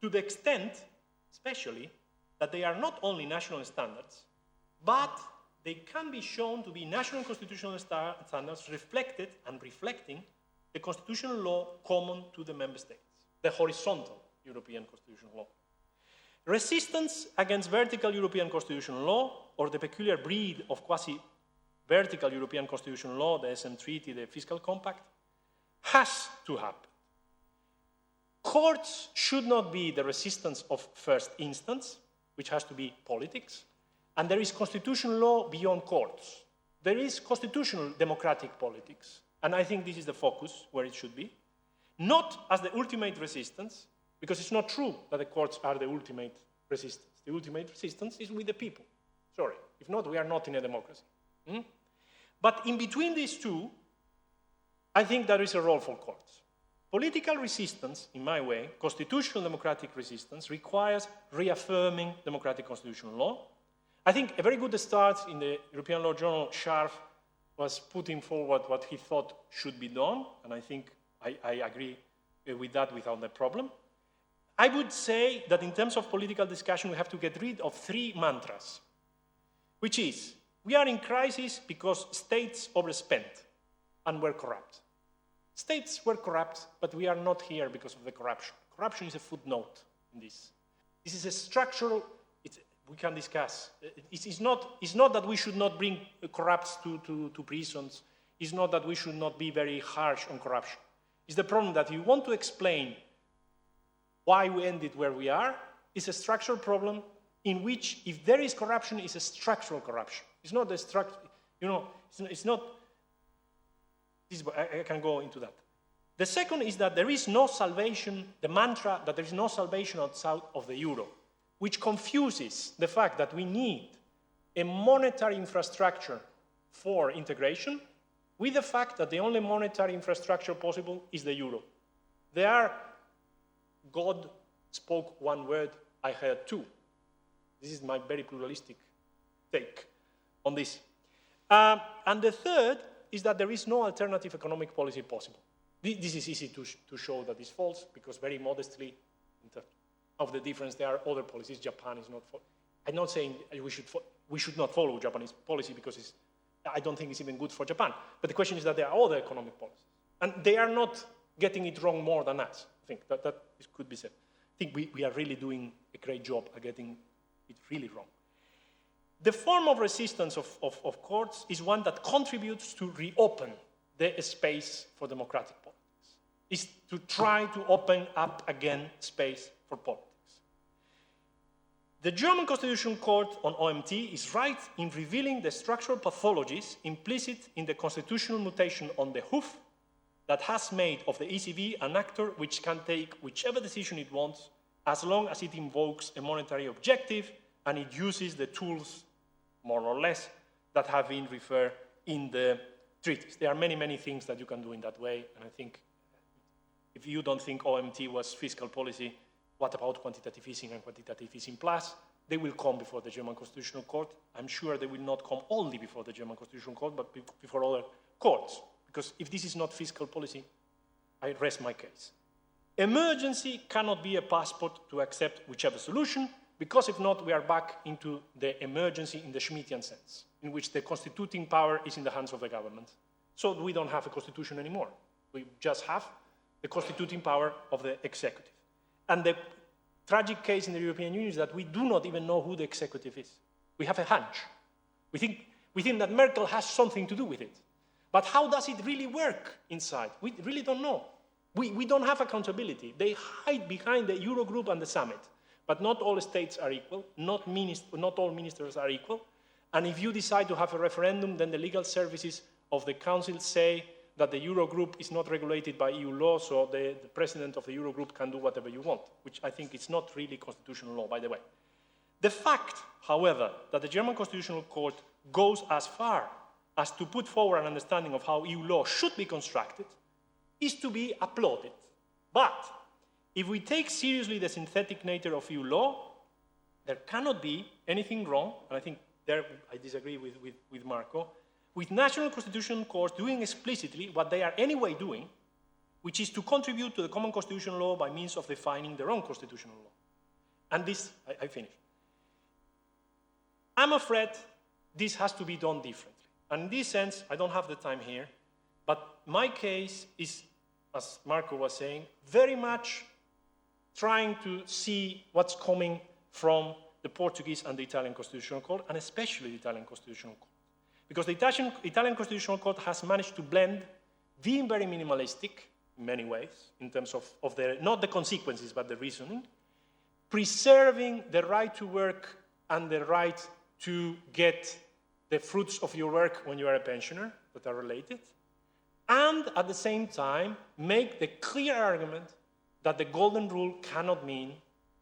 to the extent, especially, that they are not only national standards, but they can be shown to be national constitutional standards reflected and reflecting the constitutional law common to the member states, the horizontal European constitutional law. Resistance against vertical European constitutional law, or the peculiar breed of quasi-vertical European constitutional law, the SM Treaty, the Fiscal Compact, has to happen. Courts should not be the resistance of first instance, which has to be politics, and there is constitutional law beyond courts. There is constitutional democratic politics, and I think this is the focus where it should be, not as the ultimate resistance, because it's not true that the courts are the ultimate resistance. The ultimate resistance is with the people. Sorry, if not, we are not in a democracy. But in between these two, I think there is a role for courts. Political resistance, in my way, constitutional democratic resistance, requires reaffirming democratic constitutional law. I think a very good start in the European Law Journal, Scharf was putting forward what he thought should be done, and I think I agree with that without a problem. I would say that in terms of political discussion, we have to get rid of three mantras, which is, we are in crisis because states overspent and were corrupt. States were corrupt, but we are not here because of the corruption. Corruption is a footnote in this. This is a structural, we can discuss. It's not that we should not bring corrupts to prisons. It's not that we should not be very harsh on corruption. It's the problem that you want to explain why we ended where we are. It's a structural problem in which, if there is corruption, it's a structural corruption. It's not a it's not, I can go into that. The second is that there is no salvation, the mantra that there is no salvation outside of the euro, which confuses the fact that we need a monetary infrastructure for integration with the fact that the only monetary infrastructure possible is the euro. God spoke one word, I heard two. This is my very pluralistic take on this. And the third is that there is no alternative economic policy possible. This is easy to show that is false, because very modestly, in terms of the difference, there are other policies. Japan is not. I'm not saying we should not follow Japanese policy, because I don't think it's even good for Japan. But the question is that there are other economic policies, and they are not getting it wrong more than us. I think that could be said. I think we are really doing a great job at getting it really wrong. The form of resistance of courts is one that contributes to reopen the space for democratic politics, is to try to open up again space for politics. The German Constitutional Court on OMT is right in revealing the structural pathologies implicit in the constitutional mutation on the hoof that has made of the ECB an actor which can take whichever decision it wants, as long as it invokes a monetary objective and it uses the tools, more or less, that have been referred in the treaties. There are many, many things that you can do in that way, and I think if you don't think OMT was fiscal policy, what about quantitative easing and quantitative easing plus? they will come before the German Constitutional Court. I'm sure they will not come only before the German Constitutional Court, but before other courts. Because if this is not fiscal policy, I rest my case. Emergency cannot be a passport to accept whichever solution, because if not, we are back into the emergency in the Schmittian sense, in which the constituting power is in the hands of the government. So we don't have a constitution anymore. We just have the constituting power of the executive. And the tragic case in the European Union is that we do not even know who the executive is. We have a hunch. We think that Merkel has something to do with it. But how does it really work inside? We really don't know. We don't have accountability. They hide behind the Eurogroup and the summit. But not all states are equal. Not all ministers are equal. And if you decide to have a referendum, then the legal services of the Council say that the Eurogroup is not regulated by EU law, so the president of the Eurogroup can do whatever you want, which I think is not really constitutional law, by the way. The fact, however, that the German Constitutional Court goes as far as to put forward an understanding of how EU law should be constructed is to be applauded. But if we take seriously the synthetic nature of EU law, there cannot be anything wrong, and I think there I disagree with Marco, with national constitutional courts doing explicitly what they are anyway doing, which is to contribute to the common constitutional law by means of defining their own constitutional law. And this, I finish. I'm afraid this has to be done differently. And in this sense, I don't have the time here, but my case is, as Marco was saying, very much trying to see what's coming from the Portuguese and the Italian Constitutional Court, and especially the Italian Constitutional Court. Because the Italian Constitutional Court has managed to blend being very minimalistic in many ways, in terms of not the consequences, but the reasoning, preserving the right to work and the right to get the fruits of your work when you are a pensioner that are related, and at the same time make the clear argument that the golden rule cannot mean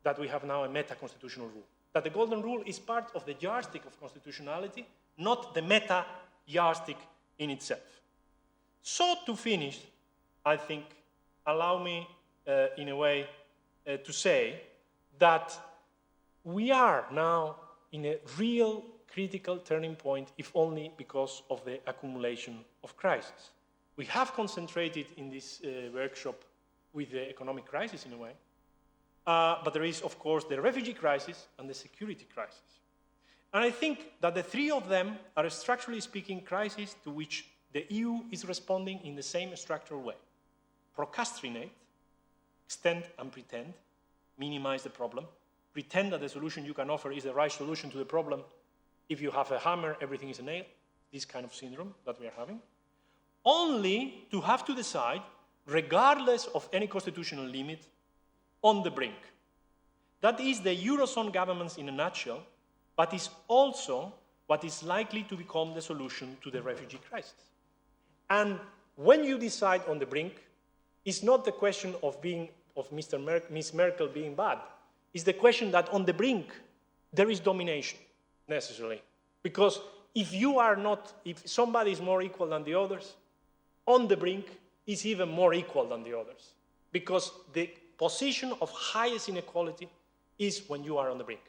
that we have now a meta-constitutional rule. That the golden rule is part of the yardstick of constitutionality, not the meta-yardstick in itself. So to finish, I think, allow me in a way to say that we are now in a real critical turning point, if only because of the accumulation of crises. We have concentrated in this workshop with the economic crisis in a way, but there is, of course, the refugee crisis and the security crisis. And I think that the three of them are, structurally speaking, crises to which the EU is responding in the same structural way. Procrastinate, extend and pretend, minimize the problem, pretend that the solution you can offer is the right solution to the problem. If you have a hammer, everything is a nail, this kind of syndrome that we are having, only to have to decide, regardless of any constitutional limit, on the brink. That is the Eurozone governments in a nutshell, but is also what is likely to become the solution to the refugee crisis. And when you decide on the brink, it's not the question of Miss Merkel being bad. It's the question that on the brink, there is domination, necessarily. Because if somebody is more equal than the others, on the brink is even more equal than the others. Because the position of highest inequality is when you are on the brink.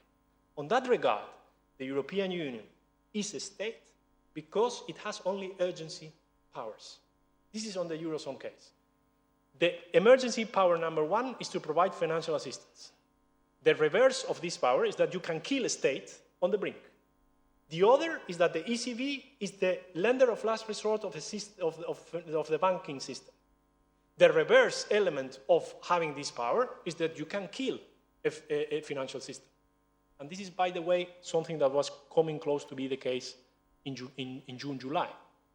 On that regard, the European Union is a state because it has only urgency powers. This is on the Eurozone case. The emergency power number one is to provide financial assistance. The reverse of this power is that you can kill a state on the brink. The other is that the ECB is the lender of last resort of the banking system. The reverse element of having this power is that you can kill a financial system. And this is, by the way, something that was coming close to be the case in June, July.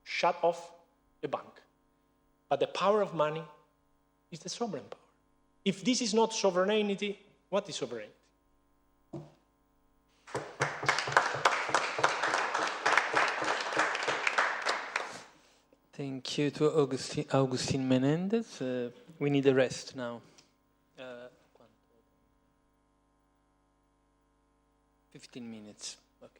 Shut off a bank. But the power of money is the sovereign power. If this is not sovereignty, what is sovereignty? Thank you to Augustin Menéndez. We need a rest now. 15 minutes. Okay.